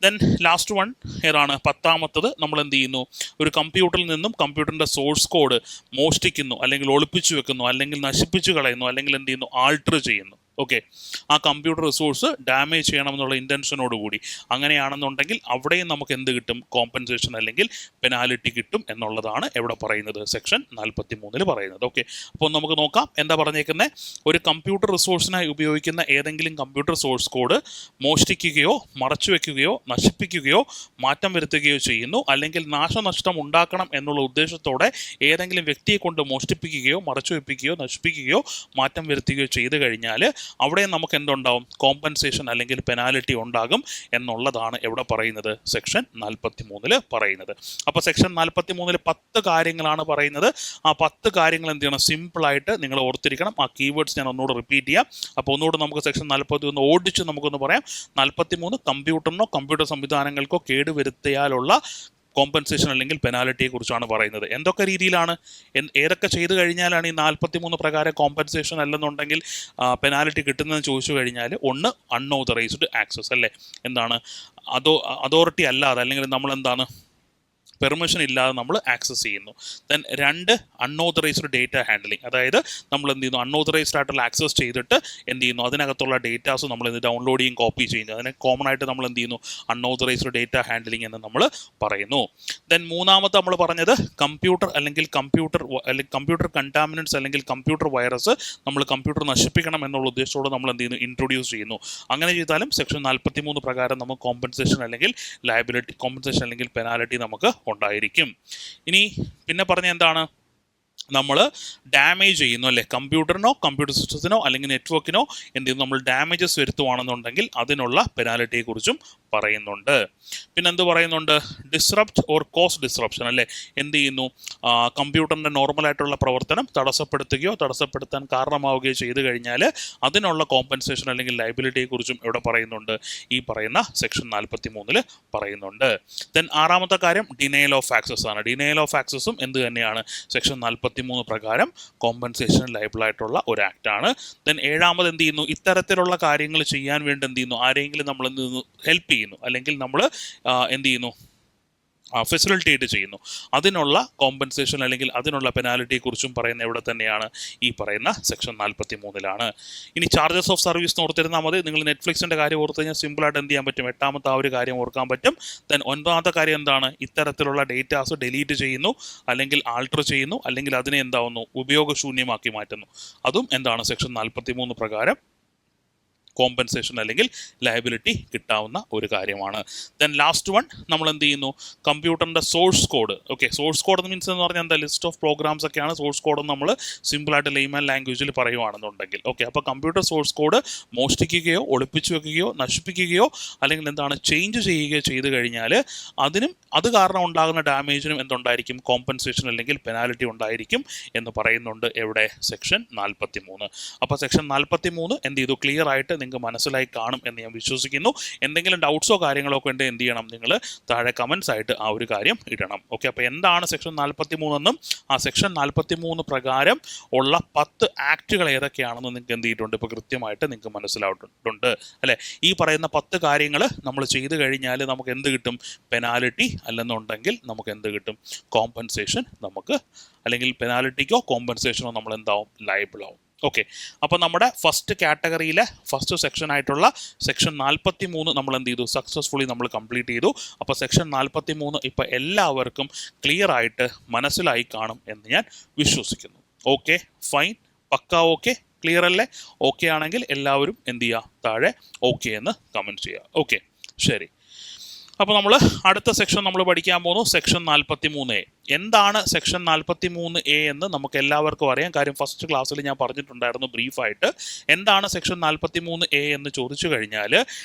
ദെൻ ലാസ്റ്റ് വൺ ഏതാണ്, 10ാമത്തത്, നമ്മൾ എന്ത് ചെയ്യുന്നു, ഒരു കമ്പ്യൂട്ടറിൽ നിന്നും കമ്പ്യൂട്ടറിൻ്റെ സോഴ്സ് കോഡ് മോഷ്ടിക്കുന്നു അല്ലെങ്കിൽ ഒളിപ്പിച്ചു വെക്കുന്നു അല്ലെങ്കിൽ നശിപ്പിച്ചു കളയുന്നു അല്ലെങ്കിൽ എന്ത് ചെയ്യുന്നു, ആൾട്ടർ ചെയ്യുന്നു. ഓക്കെ, ആ കമ്പ്യൂട്ടർ റിസോഴ്സ് ഡാമേജ് ചെയ്യണമെന്നുള്ള ഇൻറ്റൻഷനോടുകൂടി അങ്ങനെയാണെന്നുണ്ടെങ്കിൽ അവിടെയും നമുക്ക് എന്ത് കിട്ടും, കോമ്പൻസേഷൻ അല്ലെങ്കിൽ പെനാലിറ്റി കിട്ടും എന്നുള്ളതാണ് എവിടെ പറയുന്നത്, സെക്ഷൻ 43 പറയുന്നത്. ഓക്കെ, അപ്പോൾ നമുക്ക് നോക്കാം എന്താ പറഞ്ഞേക്കുന്നത്. ഒരു കമ്പ്യൂട്ടർ റിസോഴ്സിനായി ഉപയോഗിക്കുന്ന ഏതെങ്കിലും കമ്പ്യൂട്ടർ സോഴ്സ് കോഡ് മോഷ്ടിക്കുകയോ മറച്ചു വയ്ക്കുകയോ നശിപ്പിക്കുകയോ മാറ്റം വരുത്തുകയോ ചെയ്യുന്നു അല്ലെങ്കിൽ നാശനഷ്ടം ഉണ്ടാക്കണം എന്നുള്ള ഉദ്ദേശത്തോടെ ഏതെങ്കിലും വ്യക്തിയെ കൊണ്ട് മോഷ്ടിപ്പിക്കുകയോ മറച്ചു വയ്പ്പിക്കുകയോ നശിപ്പിക്കുകയോ മാറ്റം വരുത്തുകയോ ചെയ്തു കഴിഞ്ഞാൽ അവിടെ നമുക്ക് എന്തുണ്ടാവും, കോമ്പൻസേഷൻ അല്ലെങ്കിൽ പെനാലിറ്റി ഉണ്ടാകും എന്നുള്ളതാണ് എവിടെ പറയുന്നത്, സെക്ഷൻ 43 പറയുന്നത്. അപ്പോൾ സെക്ഷൻ 43 10 കാര്യങ്ങളാണ് പറയുന്നത്. ആ 10 കാര്യങ്ങൾ എന്ത് ചെയ്യണം, സിമ്പിളായിട്ട് നിങ്ങൾ ഓർത്തിരിക്കണം. ആ കീവേഡ്സ് ഞാൻ ഒന്നുകൂടെ റിപ്പീറ്റ് ചെയ്യാം. അപ്പോൾ ഒന്നുകൂടെ നമുക്ക് സെക്ഷൻ 41 ഓടിച്ച് നമുക്കൊന്ന് പറയാം. 43 കമ്പ്യൂട്ടറിനോ കമ്പ്യൂട്ടർ സംവിധാനങ്ങൾക്കോ കേടുവരുത്തിയാലുള്ള കോമ്പൻസേഷൻ അല്ലെങ്കിൽ പെനാലിറ്റിയെ കുറിച്ചാണ് പറയുന്നത്. എന്തൊക്കെ രീതിയിലാണ്, ഏതൊക്കെ ചെയ്തു കഴിഞ്ഞാലാണ് ഈ 43 പ്രകാരം കോമ്പൻസേഷൻ അല്ലെന്നുണ്ടെങ്കിൽ പെനാലിറ്റി കിട്ടുന്നതെന്ന് ചോദിച്ചു കഴിഞ്ഞാൽ, ഒന്ന് അൺഓതറൈസ്ഡ് ആക്സസ് അല്ലേ, എന്താണ് അതോറിറ്റി അല്ലാതെ അല്ലെങ്കിൽ നമ്മളെന്താണ് പെർമിഷൻ ഇല്ലാതെ നമ്മൾ ആക്സസ് ചെയ്യുന്നു. ദെൻ 2 അൺഓതറൈസ്ഡ് ഡേറ്റ ഹാൻഡ്ലിങ്, അതായത് നമ്മൾ എന്ത് ചെയ്യുന്നു, അൺഓതറൈസ്ഡ് ആയിട്ടുള്ള ആക്സസ് ചെയ്തിട്ട് എന്ത് ചെയ്യുന്നു, അതിനകത്തുള്ള ഡേറ്റാസ് നമ്മൾ എന്ത് ഡൗൺലോഡ് ചെയ്യും, കോപ്പി ചെയ്യുന്നു. അതിനെ കോമൺ ആയിട്ട് നമ്മൾ എന്ത് ചെയ്യുന്നു, അൺഓതറൈസ്ഡ് ഡേറ്റ ഹാൻഡ്ലിങ് എന്ന് നമ്മൾ പറയുന്നു. ദെൻ മൂന്നാമത്തെ നമ്മൾ പറഞ്ഞത് കമ്പ്യൂട്ടർ കണ്ടാമിനൻസ് അല്ലെങ്കിൽ കമ്പ്യൂട്ടർ വൈറസ് നമ്മൾ കമ്പ്യൂട്ടർ നശിപ്പിക്കണം എന്നുള്ള ഉദ്ദേശത്തോടെ നമ്മൾ എന്ത് ചെയ്യുന്നു, ഇൻട്രൊഡ്യൂസ് ചെയ്യുന്നു. അങ്ങനെ ചെയ്താലും സെക്ഷൻ 43 പ്രകാരം നമുക്ക് കോമ്പൻസേഷൻ അല്ലെങ്കിൽ ലയബിലിറ്റി, കോമ്പൻസേഷൻ അല്ലെങ്കിൽ പെനാലിറ്റി നമുക്ക് ഉണ്ടായിരിക്കും. ഇനി പിന്നെ പറഞ്ഞ എന്താണ്, നമ്മൾ ഡാമേജ് ചെയ്യുന്നു അല്ലേ, കമ്പ്യൂട്ടറിനോ കമ്പ്യൂട്ടർ സിസ്റ്റത്തിനോ അല്ലെങ്കിൽ നെറ്റ്വർക്കിനോ എന്ത് ചെയ്യുന്നു, നമ്മൾ ഡാമേജസ് വരുത്തുവാണെന്നുണ്ടെങ്കിൽ അതിനുള്ള പെനാലിറ്റിയെക്കുറിച്ചും പറയുന്നുണ്ട്. പിന്നെ എന്ത് പറയുന്നുണ്ട്, ഡിസ്റപ്റ്റ് ഓർ കോസ് ഡിസ്റപ്ഷൻ അല്ലേ, എന്ത് ചെയ്യുന്നു, കമ്പ്യൂട്ടറിൻ്റെ നോർമലായിട്ടുള്ള പ്രവർത്തനം തടസ്സപ്പെടുത്താൻ കാരണമാവുകയോ ചെയ്തു കഴിഞ്ഞാൽ അതിനുള്ള കോമ്പൻസേഷൻ അല്ലെങ്കിൽ ലയബിലിറ്റിയെക്കുറിച്ചും ഇവിടെ പറയുന്നുണ്ട്, ഈ പറയുന്ന സെക്ഷൻ 43 പറയുന്നുണ്ട്. ദെൻ 6ാമത്തെ കാര്യം ഡിനയൽ ഓഫ് ആക്സസ് ആണ്. ഡിനയൽ ഓഫ് ആക്സസും എന്ത് തന്നെയാണ്, സെക്ഷൻ 43 പ്രകാരം കോമ്പൻസേഷൻ ലയബിൾ ആയിട്ടുള്ള ഒരു ആക്റ്റാണ്. ദെൻ 7ാമത് എന്ത് ചെയ്യുന്നു, ഇത്തരത്തിലുള്ള കാര്യങ്ങൾ ചെയ്യാൻ വേണ്ടി എന്ത് ചെയ്യുന്നു, ആരെങ്കിലും നമ്മൾ ഹെൽപ്പ് ചെയ്യുന്നു അല്ലെങ്കിൽ നമ്മൾ എന്ത് ചെയ്യുന്നു, ഫെസിലിറ്റേറ്റ് ചെയ്യുന്നു, അതിനുള്ള കോമ്പൻസേഷൻ അല്ലെങ്കിൽ അതിനുള്ള പെനാലിറ്റിയെക്കുറിച്ചും പറയുന്ന എവിടെ തന്നെയാണ്, ഈ പറയുന്ന സെക്ഷൻ 43 ഇനി ചാർജസ് ഓഫ് സർവീസ് ഓർത്തിരുന്നാൽ മതി. നിങ്ങൾ നെറ്റ്ഫ്ലിക്സിൻ്റെ കാര്യം ഓർത്ത് കഴിഞ്ഞാൽ സിമ്പിളായിട്ട് എന്ത് ചെയ്യാൻ പറ്റും, 8ാമത്തെ ആ ഒരു കാര്യം ഓർക്കാൻ പറ്റും. ദെൻ 9ാമത്തെ കാര്യം എന്താണ്, ഇത്തരത്തിലുള്ള ഡേറ്റാസ് ഡിലീറ്റ് ചെയ്യുന്നു അല്ലെങ്കിൽ ആൾട്ടർ ചെയ്യുന്നു അല്ലെങ്കിൽ അതിനെ എന്താവുന്നു, ഉപയോഗശൂന്യമാക്കി മാറ്റുന്നു. അതും എന്താണ്, സെക്ഷൻ 43 പ്രകാരം കോമ്പൻസേഷൻ അല്ലെങ്കിൽ ലയബിലിറ്റി കിട്ടാവുന്ന ഒരു കാര്യമാണ്. ദെൻ ലാസ്റ്റ് വൺ നമ്മൾ എന്ത് ചെയ്യുന്നു, കമ്പ്യൂട്ടറിൻ്റെ source code. Okay, source code means എന്ന് പറഞ്ഞാൽ എന്താ, ലിസ്റ്റ് ഓഫ് പ്രോഗ്രാംസ് ഒക്കെയാണ് സോഴ്സ് കോഡ് നമ്മൾ സിമ്പിളായിട്ട് ലെയ്മാൻ ലാംഗ്വേജിൽ പറയുവാണെന്നുണ്ടെങ്കിൽ. ഓക്കെ, അപ്പോൾ കമ്പ്യൂട്ടർ സോഴ്സ് കോഡ് മോഷ്ടിക്കുകയോ ഒളിപ്പിച്ചു വെക്കുകയോ നശിപ്പിക്കുകയോ അല്ലെങ്കിൽ എന്താണ് ചേഞ്ച് ചെയ്യുകയോ ചെയ്തു കഴിഞ്ഞാൽ അത് കാരണം ഉണ്ടാകുന്ന ഡാമേജിനും എന്തുണ്ടായിരിക്കും, കോമ്പൻസേഷൻ അല്ലെങ്കിൽ പെനാലിറ്റി ഉണ്ടായിരിക്കും എന്ന് പറയുന്നുണ്ട്. എവിടെ, സെക്ഷൻ 43. അപ്പോൾ സെക്ഷൻ 43 എന്ത് ചെയ്തു, ക്ലിയർ ആയിട്ട് നിങ്ങൾക്ക് മനസ്സിലായി കാണും എന്ന് ഞാൻ വിശ്വസിക്കുന്നു. എന്തെങ്കിലും ഡൗട്ട്സോ കാര്യങ്ങളോ ഒക്കെ ഉണ്ട് എന്ത് ചെയ്യണം, നിങ്ങൾ താഴെ കമൻസ് ആയിട്ട് ആ ഒരു കാര്യം ഇടണം. ഓക്കെ, അപ്പോൾ എന്താണ് സെക്ഷൻ 43 എന്നും ആ സെക്ഷൻ 43 പ്രകാരം ഉള്ള 10 ആക്റ്റുകൾ ഏതൊക്കെയാണെന്ന് നിങ്ങൾക്ക് എന്ത് ചെയ്തിട്ടുണ്ട്, ഇപ്പോൾ കൃത്യമായിട്ട് നിങ്ങൾക്ക് മനസ്സിലായിട്ടുണ്ട് അല്ലേ. ഈ പറയുന്ന 10 കാര്യങ്ങൾ നമ്മൾ ചെയ്തു കഴിഞ്ഞാൽ നമുക്ക് എന്ത് കിട്ടും, പെനാലിറ്റി, അല്ലെന്നുണ്ടെങ്കിൽ നമുക്ക് എന്ത് കിട്ടും, കോമ്പൻസേഷൻ നമുക്ക്, അല്ലെങ്കിൽ പെനാലിറ്റിക്കോ കോമ്പൻസേഷനോ നമ്മൾ എന്താവും, ലയബിൾ ആവും. ഓക്കെ, അപ്പോൾ നമ്മുടെ ഫസ്റ്റ് കാറ്റഗറിയിലെ ഫസ്റ്റ് സെക്ഷൻ ആയിട്ടുള്ള സെക്ഷൻ 43 നമ്മൾ എന്ത് ചെയ്തു, സക്സസ്ഫുള്ളി നമ്മൾ കംപ്ലീറ്റ് ചെയ്തു. അപ്പോൾ സെക്ഷൻ 43 ഇപ്പോൾ എല്ലാവർക്കും ക്ലിയർ ആയിട്ട് മനസ്സിലായി കാണും എന്ന് ഞാൻ വിശ്വസിക്കുന്നു. ഓക്കെ, ഫൈൻ, പക്ക ഓക്കെ, ക്ലിയർ അല്ലേ? ഓക്കെ ആണെങ്കിൽ എല്ലാവരും എന്ത് ചെയ്യുക, താഴെ ഓക്കെ എന്ന് കമൻറ്റ് ചെയ്യുക. ഓക്കെ, ശരി. അപ്പോൾ നമ്മൾ അടുത്ത സെക്ഷൻ നമ്മൾ പഠിക്കാൻ പോകുന്നു സെക്ഷൻ 43A. എന്താണ് സെക്ഷൻ 43A എന്ന് നമുക്ക് എല്ലാവർക്കും അറിയാം. കാര്യം ഫസ്റ്റ് ക്ലാസ്സിൽ ഞാൻ പറഞ്ഞിട്ടുണ്ടായിരുന്നു ബ്രീഫായിട്ട്. എന്താണ് സെക്ഷൻ 43A എന്ന് ചോദിച്ചു കഴിഞ്ഞാൽ,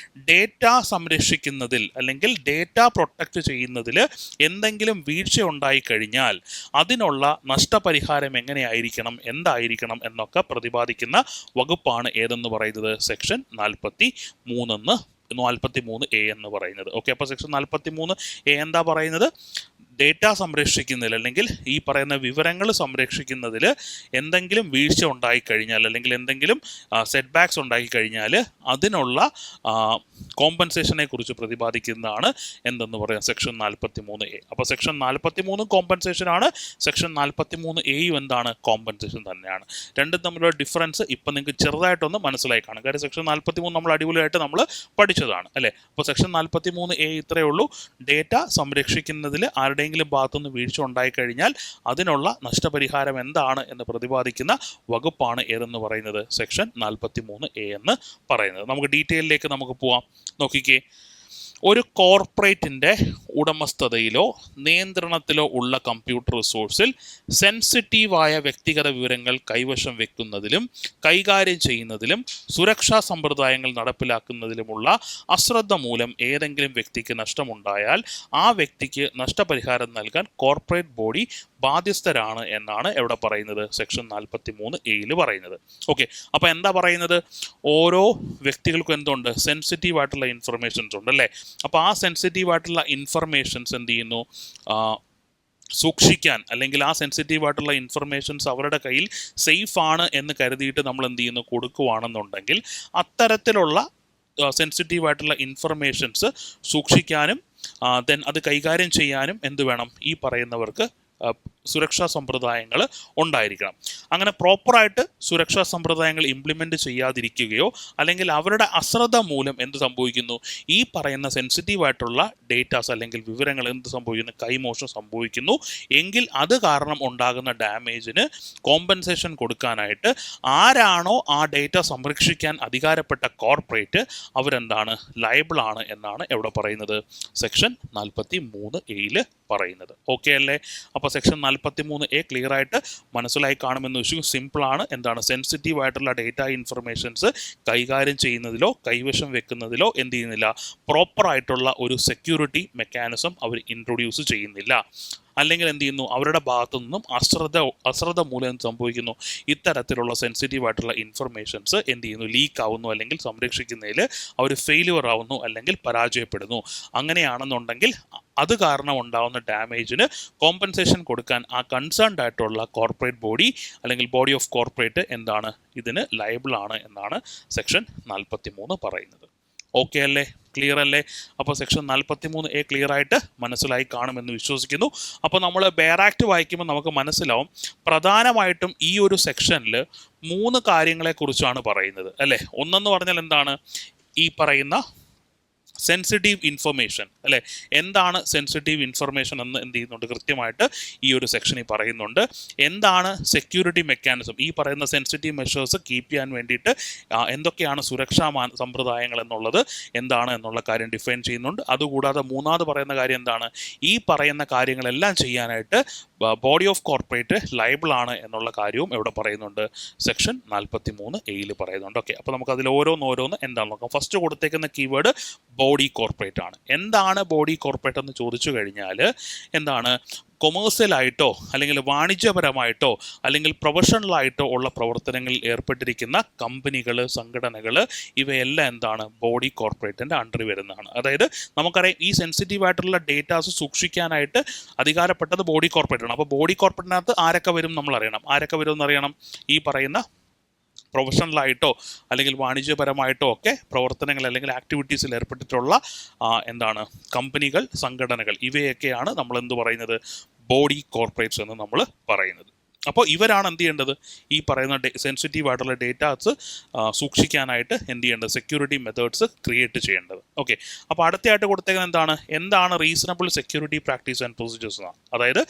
ഡേറ്റ സംരക്ഷിക്കുന്നതിൽ അല്ലെങ്കിൽ ഡേറ്റ പ്രൊട്ടക്റ്റ് ചെയ്യുന്നതിൽ എന്തെങ്കിലും വീഴ്ച ഉണ്ടായിക്കഴിഞ്ഞാൽ അതിനുള്ള നഷ്ടപരിഹാരം എങ്ങനെയായിരിക്കണം, എന്തായിരിക്കണം എന്നൊക്കെ പ്രതിപാദിക്കുന്ന വകുപ്പാണ് ഏതെന്ന് പറയുന്നത്, സെക്ഷൻ 43A എന്ന് പറയുന്നത്. ഓക്കെ, അപ്പോൾ സെക്ഷൻ 43A എന്താ പറയുന്നത്, ഡേറ്റ സംരക്ഷിക്കുന്നതിൽ അല്ലെങ്കിൽ ഈ പറയുന്ന വിവരങ്ങൾ സംരക്ഷിക്കുന്നതിൽ എന്തെങ്കിലും വീഴ്ച ഉണ്ടായിക്കഴിഞ്ഞാൽ അല്ലെങ്കിൽ എന്തെങ്കിലും സെറ്റ് ബാക്സ് ഉണ്ടായിക്കഴിഞ്ഞാൽ അതിനുള്ള കോമ്പൻസേഷനെ കുറിച്ച് പ്രതിപാദിക്കുന്നതാണ് എന്തെന്ന് പറയാം, സെക്ഷൻ 43A. അപ്പോൾ സെക്ഷൻ 43 കോമ്പൻസേഷനാണ്, സെക്ഷൻ 43Aയും എന്താണ്, കോമ്പൻസേഷൻ തന്നെയാണ്. രണ്ടും തമ്മിലുള്ള ഡിഫറൻസ് ഇപ്പം നിങ്ങൾക്ക് ചെറുതായിട്ടൊന്ന് മനസ്സിലായി കാണും. കാര്യം സെക്ഷൻ 43 നമ്മൾ അടിപൊളിയായിട്ട് നമ്മൾ പഠിച്ചതാണ് അല്ലേ. അപ്പോൾ സെക്ഷൻ 43A ഇത്രയേ ഉള്ളൂ, ഡേറ്റ സംരക്ഷിക്കുന്നതിൽ ആരുടെയെങ്കിലും ഭാഗത്തുനിന്ന് വീഴ്ച ഉണ്ടായിക്കഴിഞ്ഞാൽ അതിനുള്ള നഷ്ടപരിഹാരം എന്താണ് എന്ന് പ്രതിപാദിക്കുന്ന വകുപ്പാണ് ഏതെന്ന് പറയുന്നത്, സെക്ഷൻ 43A എന്ന് പറയുന്നത്. നമുക്ക് ഡീറ്റെയിലേക്ക് നമുക്ക് പോവാം. നോക്കിക്കേ, ഒരു കോർപ്പറേറ്റിൻ്റെ ഉടമസ്ഥതയിലോ നിയന്ത്രണത്തിലോ ഉള്ള കമ്പ്യൂട്ടർ റിസോഴ്സിൽ സെൻസിറ്റീവായ വ്യക്തിഗത വിവരങ്ങൾ കൈവശം വെക്കുന്നതിലും കൈകാര്യം ചെയ്യുന്നതിലും സുരക്ഷാ സമ്പ്രദായങ്ങൾ നടപ്പിലാക്കുന്നതിലുമുള്ള അശ്രദ്ധ മൂലം ഏതെങ്കിലും വ്യക്തിക്ക് നഷ്ടമുണ്ടായാൽ ആ വ്യക്തിക്ക് നഷ്ടപരിഹാരം നൽകാൻ കോർപ്പറേറ്റ് ബോഡി ബാധ്യസ്ഥരാണ് എന്നാണ് എവിടെ പറയുന്നത്, സെക്ഷൻ 43A പറയുന്നത്. ഓക്കെ, അപ്പോൾ എന്താ പറയുന്നത്, ഓരോ വ്യക്തികൾക്കും എന്തുണ്ട്, സെൻസിറ്റീവ് ആയിട്ടുള്ള ഇൻഫർമേഷൻസ് ഉണ്ട് അല്ലേ. അപ്പോൾ ആ സെൻസിറ്റീവ് ആയിട്ടുള്ള ഇൻഫർമേഷൻസ് എന്ത് ചെയ്യുന്നു, സൂക്ഷിക്കാൻ അല്ലെങ്കിൽ ആ സെൻസിറ്റീവ് ആയിട്ടുള്ള ഇൻഫർമേഷൻസ് അവരുടെ കയ്യിൽ സേഫ് ആണ് എന്ന് കരുതിയിട്ട് നമ്മൾ എന്ത് ചെയ്യുന്നു, കൊടുക്കുകയാണെന്നുണ്ടെങ്കിൽ അത്തരത്തിലുള്ള സെൻസിറ്റീവ് ആയിട്ടുള്ള ഇൻഫർമേഷൻസ് സൂക്ഷിക്കാനും ദെൻ അത് കൈകാര്യം ചെയ്യാനും എന്ത് വേണം, ഈ പറയുന്നവർക്ക് സുരക്ഷാ സമ്പ്രദായങ്ങൾ ഉണ്ടായിരിക്കണം. അങ്ങനെ പ്രോപ്പറായിട്ട് സുരക്ഷാ സമ്പ്രദായങ്ങൾ ഇംപ്ലിമെൻറ്റ് ചെയ്യാതിരിക്കുകയോ അല്ലെങ്കിൽ അവരുടെ അശ്രദ്ധ മൂലം എന്ത് സംഭവിക്കുന്നു, ഈ പറയുന്ന സെൻസിറ്റീവായിട്ടുള്ള ഡേറ്റാസ് അല്ലെങ്കിൽ വിവരങ്ങൾ എന്ത് സംഭവിക്കുന്നു, കൈമോശം സംഭവിക്കുന്നു എങ്കിൽ അത് കാരണം ഉണ്ടാകുന്ന ഡാമേജിന് കോമ്പൻസേഷൻ കൊടുക്കാനായിട്ട് ആരാണോ ആ ഡേറ്റ സംരക്ഷിക്കാൻ അധികാരപ്പെട്ട കോർപ്പറേറ്റ് അവരെന്താണ്, ലയബിളാണ് എന്നാണ് എവിടെ പറയുന്നത്, സെക്ഷൻ 43A പറയുന്നത്. ഓക്കെ അല്ലേ? അപ്പോൾ സെക്ഷൻ 43A ക്ലിയർ ആയിട്ട് മനസ്സിലായി കാണുമെന്ന് വിശ്വസിക്കും. സിമ്പിളാണ്. എന്താണ്, സെൻസിറ്റീവ് ആയിട്ടുള്ള ഡേറ്റ ഇൻഫർമേഷൻസ് കൈകാര്യം ചെയ്യുന്നതിലോ കൈവശം വെക്കുന്നതിലോ എന്ത് ചെയ്യുന്നില്ല, പ്രോപ്പറായിട്ടുള്ള ഒരു സെക്യൂരിറ്റി മെക്കാനിസം അവർ ഇൻട്രൊഡ്യൂസ് ചെയ്യുന്നില്ല. അല്ലെങ്കിൽ എന്ത് ചെയ്യുന്നു, അവരുടെ ഭാഗത്തു നിന്നും അശ്രദ്ധ മൂലം എന്ത് സംഭവിക്കുന്നു, ഇത്തരത്തിലുള്ള സെൻസിറ്റീവ് ആയിട്ടുള്ള ഇൻഫർമേഷൻസ് എന്ത് ചെയ്യുന്നു, ലീക്ക് ആവുന്നു, അല്ലെങ്കിൽ സംരക്ഷിക്കുന്നതിൽ അവർ ഫെയിലുവർ ആവുന്നു, അല്ലെങ്കിൽ പരാജയപ്പെടുന്നു. അങ്ങനെയാണെന്നുണ്ടെങ്കിൽ അത് കാരണം ഉണ്ടാകുന്ന ഡാമേജിന് കോമ്പൻസേഷൻ കൊടുക്കാൻ ആ കൺസേൺഡ് ആയിട്ടുള്ള കോർപ്പറേറ്റ് ബോഡി അല്ലെങ്കിൽ ബോഡി ഓഫ് കോർപ്പറേറ്റ് എന്താണ്, ഇതിന് ലയബിൾ ആണ് എന്നാണ് സെക്ഷൻ 43 പറയുന്നത്. ഓക്കെ അല്ലേ? ക്ലിയർ അല്ലേ? അപ്പോൾ സെക്ഷൻ 43A ക്ലിയർ ആയിട്ട് മനസ്സിലായി കാണുമെന്ന് വിശ്വസിക്കുന്നു. അപ്പോൾ നമ്മൾ ബെയർ ആക്ട് വായിക്കുമ്പോൾ നമുക്ക് മനസ്സിലാവും പ്രധാനമായിട്ടും ഈ ഒരു സെക്ഷനിൽ 3 കാര്യങ്ങളെക്കുറിച്ചാണ് പറയുന്നത് അല്ലേ. ഒന്നെന്ന് പറഞ്ഞാൽ എന്താണ്, ഈ പറയുന്ന സെൻസിറ്റീവ് ഇൻഫർമേഷൻ അല്ലേ. എന്താണ് സെൻസിറ്റീവ് ഇൻഫർമേഷൻ എന്ന് എന്ത് ചെയ്യുന്നുണ്ട്, കൃത്യമായിട്ട് ഈ ഒരു സെക്ഷനിൽ പറയുന്നുണ്ട്. എന്താണ് സെക്യൂരിറ്റി മെക്കാനിസം, ഈ പറയുന്ന സെൻസിറ്റീവ് മെഷേഴ്സ് കീപ്പ് ചെയ്യാൻ വേണ്ടിയിട്ട് എന്തൊക്കെയാണ് സുരക്ഷാ സമ്പ്രദായങ്ങൾ എന്നുള്ളത് എന്താണ് എന്നുള്ള കാര്യം ഡിഫൈൻ ചെയ്യുന്നുണ്ട്. അതുകൂടാതെ മൂന്നാമത് പറയുന്ന കാര്യം എന്താണ്, ഈ പറയുന്ന കാര്യങ്ങളെല്ലാം ചെയ്യാനായിട്ട് ബോഡി ഓഫ് കോർപ്പറേറ്റ് ലയബിൾ ആണ് എന്നുള്ള കാര്യവും എവിടെ പറയുന്നുണ്ട്, സെക്ഷൻ 43A പറയുന്നുണ്ട്. ഓക്കെ, അപ്പോൾ നമുക്ക് അതിൽ ഓരോന്ന് എന്താണ് നോക്കാം. ഫസ്റ്റ് കൊടുത്തേക്കുന്ന കീവേഡ് ബോഡി കോർപ്പറേറ്റ് ആണ്. എന്താണ് ബോഡി കോർപ്പറേറ്റ് എന്ന് ചോദിച്ചു കഴിഞ്ഞാൽ എന്താണ്, കൊമേഴ്സ്യലായിട്ടോ അല്ലെങ്കിൽ വാണിജ്യപരമായിട്ടോ അല്ലെങ്കിൽ പ്രൊഫഷണലായിട്ടോ ഉള്ള പ്രവർത്തനങ്ങളിൽ ഏർപ്പെട്ടിരിക്കുന്ന കമ്പനികൾ, സംഘടനകൾ, ഇവയെല്ലാം എന്താണ്, ബോഡി കോർപ്പറേറ്റിൻ്റെ അണ്ടറിൽ വരുന്നതാണ്. അതായത് നമുക്കറിയാം ഈ സെൻസിറ്റീവ് ആയിട്ടുള്ള ഡേറ്റാസ് സൂക്ഷിക്കാനായിട്ട് അധികാരപ്പെട്ടത് ബോഡി കോർപ്പറേറ്റ് ആണ്. അപ്പോൾ ബോഡി കോർപ്പറേറ്റിനകത്ത് ആരൊക്കെ വരും നമ്മൾ അറിയണം. ആരൊക്കെ വരും എന്നറിയണം, ഈ പറയുന്ന പ്രൊഫഷണലായിട്ടോ അല്ലെങ്കിൽ വാണിജ്യപരമായിട്ടോ ഒക്കെ പ്രവർത്തനങ്ങൾ അല്ലെങ്കിൽ ആക്ടിവിറ്റീസിൽ ഏർപ്പെട്ടിട്ടുള്ള എന്താണ്, കമ്പനികൾ, സംഘടനകൾ, ഇവയൊക്കെയാണ് നമ്മൾ എന്ത് പറയുന്നത്, ബോഡി കോർപ്പറേറ്റ്സ് എന്ന് നമ്മൾ പറയുന്നത്. അപ്പോൾ ഇവരാണ് എന്ത് ചെയ്യേണ്ടത്, ഈ പറയുന്ന സെൻസിറ്റീവ് ആയിട്ടുള്ള ഡേറ്റാസ് സൂക്ഷിക്കാനായിട്ട് എന്ത് ചെയ്യേണ്ടത്, സെക്യൂരിറ്റി മെത്തേഡ്സ് ക്രിയേറ്റ് ചെയ്യേണ്ടത്. ഓക്കെ, അപ്പോൾ അടുത്തയായിട്ട് കൊടുത്തേക്കുന്നത് എന്താണ് reasonable security practice and procedures എന്നാണ്. അതായത്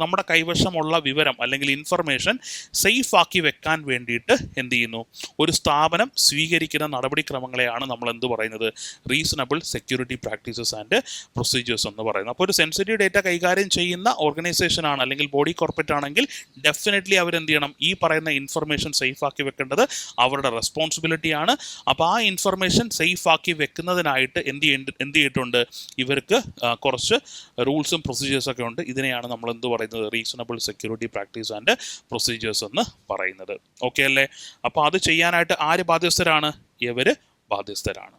നമ്മുടെ കൈവശമുള്ള വിവരം അല്ലെങ്കിൽ ഇൻഫർമേഷൻ സേഫ് ആക്കി വെക്കാൻ വേണ്ടിയിട്ട് എന്ത് ചെയ്യുന്നു, ഒരു സ്ഥാപനം സ്വീകരിക്കുന്ന നടപടിക്രമങ്ങളെയാണ് നമ്മൾ എന്ത് പറയുന്നത്, reasonable security practices and procedures എന്ന് പറയുന്നത്. അപ്പോൾ ഒരു സെൻസിറ്റീവ് ഡേറ്റ കൈകാര്യം ചെയ്യുന്ന ഓർഗനൈസേഷൻ ആണ് അല്ലെങ്കിൽ ബോഡി കോർപ്പറേറ്റ് ആണെങ്കിൽ ഡെഫിനറ്റ്ലി അവരെന്ത് ചെയ്യണം, ഈ പറയുന്ന ഇൻഫർമേഷൻ സേഫ് ആക്കി വെക്കേണ്ടത് അവരുടെ റെസ്പോൺസിബിലിറ്റിയാണ്. അപ്പോൾ ആ ഇൻഫർമേഷൻ സേഫ് ആക്കി വെക്കുന്നതിനായിട്ട് എന്ത് ചെയ്തിട്ടുണ്ട്, ഇവർക്ക് കുറച്ച് റൂൾസും പ്രൊസീജിയേഴ്സൊക്കെ ഉണ്ട്. ഇതിനെയാണ് നമ്മൾ എന്ത് പറയുന്നത്, reasonable security practice and procedures എന്ന് പറയുന്നത്. ഓക്കെ അല്ലേ? അപ്പോൾ അത് ചെയ്യാനായിട്ട് ആര് ബാധ്യസ്ഥരാണ്, ഇവർ ബാധ്യസ്ഥരാണ്.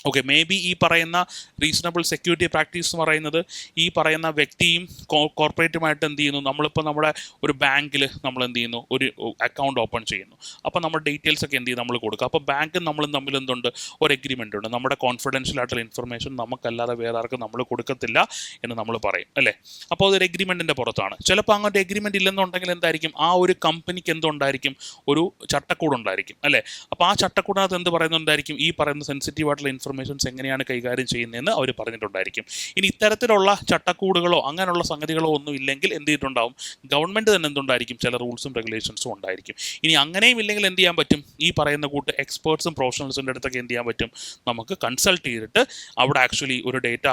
ഓക്കെ, മേ ബി ഈ പറയുന്ന റീസണബിൾ സെക്യൂരിറ്റി പ്രാക്ടീസ് എന്ന് പറയുന്നത് ഈ പറയുന്ന വ്യക്തിയും കോർപ്പറേറ്റുമായിട്ട് എന്ത് ചെയ്യുന്നു, നമ്മളിപ്പോൾ നമ്മുടെ ഒരു ബാങ്കിൽ നമ്മൾ എന്ത് ചെയ്യുന്നു, ഒരു അക്കൗണ്ട് ഓപ്പൺ ചെയ്യുന്നു. അപ്പോൾ നമ്മുടെ ഡീറ്റെയിൽസ് ഒക്കെ എന്ത് ചെയ്യും, നമ്മൾ കൊടുക്കുക. അപ്പോൾ ബാങ്കും നമ്മളും തമ്മിൽ എന്തുണ്ട്, ഒരു എഗ്രിമെൻ്റ് ഉണ്ട്. നമ്മുടെ കോൺഫിഡൻഷ്യൽ ആയിട്ടുള്ള ഇൻഫർമേഷൻ നമുക്കല്ലാതെ വേറെ ആർക്കും നമ്മൾ കൊടുക്കത്തില്ല എന്ന് നമ്മൾ പറയും അല്ലേ. അപ്പോൾ അതൊരു എഗ്രിമെൻറ്റിൻ്റെ പുറത്താണ്. ചിലപ്പോൾ അങ്ങോട്ട് എഗ്രിമെൻറ്റ് ഇല്ലെന്നുണ്ടെങ്കിൽ എന്തായിരിക്കും, ആ ഒരു കമ്പനിക്ക് എന്തുണ്ടായിരിക്കും, ഒരു ചട്ടക്കൂടുണ്ടായിരിക്കും അല്ലേ. അപ്പോൾ ആ ചട്ടക്കൂടിനകത്ത് എന്ത് പറയുന്നുണ്ടായിരിക്കും, ഈ പറയുന്ന സെൻസിറ്റീവ് ആയിട്ടുള്ള ഇൻഫർമേഷൻസ് എങ്ങനെയാണ് കൈകാര്യം ചെയ്യുന്നതെന്ന് അവർ പറഞ്ഞിട്ടുണ്ടായിരിക്കും. ഇനി ഇത്തരത്തിലുള്ള ചട്ടക്കൂടുകളോ അങ്ങനെയുള്ള സംഗതികളോ ഒന്നും ഇല്ലെങ്കിൽ എന്ത് ചെയ്തിട്ടുണ്ടാവും, ഗവൺമെൻറ് തന്നെ എന്തുണ്ടായിരിക്കും, ചില റൂൾസും റെഗുലേഷൻസും ഉണ്ടായിരിക്കും. ഇനി അങ്ങനെയും ഇല്ലെങ്കിൽ എന്ത് ചെയ്യാൻ പറ്റും, ഈ പറയുന്ന കൂട്ട് എക്സ്പേർട്സും പ്രൊഫഷണൽസിൻ്റെ അടുത്തൊക്കെ എന്ത് ചെയ്യാൻ പറ്റും, നമുക്ക് കൺസൾട്ട് ചെയ്തിട്ട് അവിടെ ആക്ച്വലി ഒരു ഡേറ്റ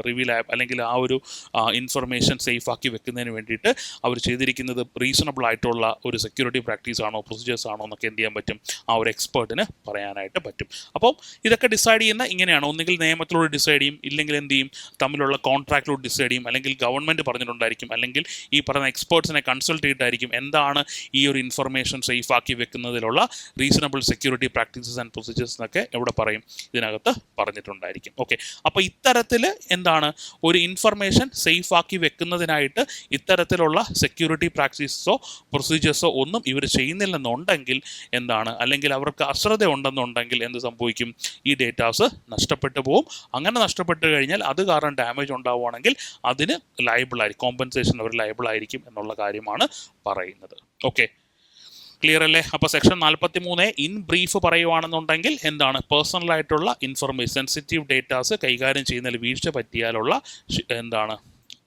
റിവീൽ അല്ലെങ്കിൽ ആ ഒരു ഇൻഫർമേഷൻ സേഫ് ആക്കി വെക്കുന്നതിന് വേണ്ടിയിട്ട് അവർ ചെയ്തിരിക്കുന്നത് റീസണബിൾ ആയിട്ടുള്ള ഒരു സെക്യൂരിറ്റി പ്രാക്ടീസ് ആണോ പ്രൊസീജിയേഴ്സ് ആണോ എന്നൊക്കെ എന്ത് ചെയ്യാൻ പറ്റും, ആ ഒരു എക്സ്പേർട്ടിന് പറയാനായിട്ട് പറ്റും. അപ്പോൾ ഇതൊക്കെ ഡിസൈഡ് ചെയ്യുന്ന ഇങ്ങനെയാണ്, ഒന്നുകിൽ നിയമത്തിലൂടെ ഡിസൈഡ് ചെയ്യും, ഇല്ലെങ്കിൽ എന്ത് ചെയ്യും, തമ്മിലുള്ള കോൺട്രാക്റ്റിലൂടെ ഡിസൈഡ് ചെയ്യും, അല്ലെങ്കിൽ ഗവൺമെൻറ് പറഞ്ഞിട്ടുണ്ടായിരിക്കും, അല്ലെങ്കിൽ ഈ പറയുന്ന എക്സ്പേർട്സിനെ കൺസൾട്ട് ചെയ്തിട്ടായിരിക്കും എന്താണ് ഈ ഒരു ഇൻഫർമേഷൻ സേഫ് ആക്കി വെക്കുന്നതിലുള്ള reasonable security practices and procedures എന്നൊക്കെ എവിടെ പറയും, ഇതിനകത്ത് പറഞ്ഞിട്ടുണ്ടായിരിക്കും. ഓക്കെ, അപ്പോൾ ഇത്തരത്തിൽ എന്താണ്, ഒരു ഇൻഫർമേഷൻ സേഫ് ആക്കി വെക്കുന്നതിനായിട്ട് ഇത്തരത്തിലുള്ള സെക്യൂരിറ്റി പ്രാക്ടീസസോ പ്രൊസീജിയേഴ്സോ ഒന്നും ഇവർ ചെയ്യുന്നില്ലെന്നുണ്ടെങ്കിൽ എന്താണ്, അല്ലെങ്കിൽ അവർക്ക് അശ്രദ്ധ ഉണ്ടെന്നുണ്ടെങ്കിൽ എന്ത് സംഭവിക്കും, ഈ ഡേറ്റാസ് ഡേറ്റാസ് നഷ്ടപ്പെട്ടു പോകും. അങ്ങനെ നഷ്ടപ്പെട്ട് കഴിഞ്ഞാൽ അത് കാരണം ഡാമേജ് ഉണ്ടാവുകയാണെങ്കിൽ അതിന് ലയബിളായിരിക്കും, കോമ്പൻസേഷൻ അവർ ലയബിളായിരിക്കും എന്നുള്ള കാര്യമാണ് പറയുന്നത്. ഓക്കെ, ക്ലിയർ അല്ലേ? അപ്പോൾ സെക്ഷൻ 43 ഇൻ ബ്രീഫ് പറയുവാണെന്നുണ്ടെങ്കിൽ എന്താണ്, പേഴ്സണൽ ആയിട്ടുള്ള ഇൻഫർമേഷൻ, സെൻസിറ്റീവ് ഡേറ്റാസ് കൈകാര്യം ചെയ്യുന്നതിൽ വീഴ്ച പറ്റിയാലുള്ള എന്താണ്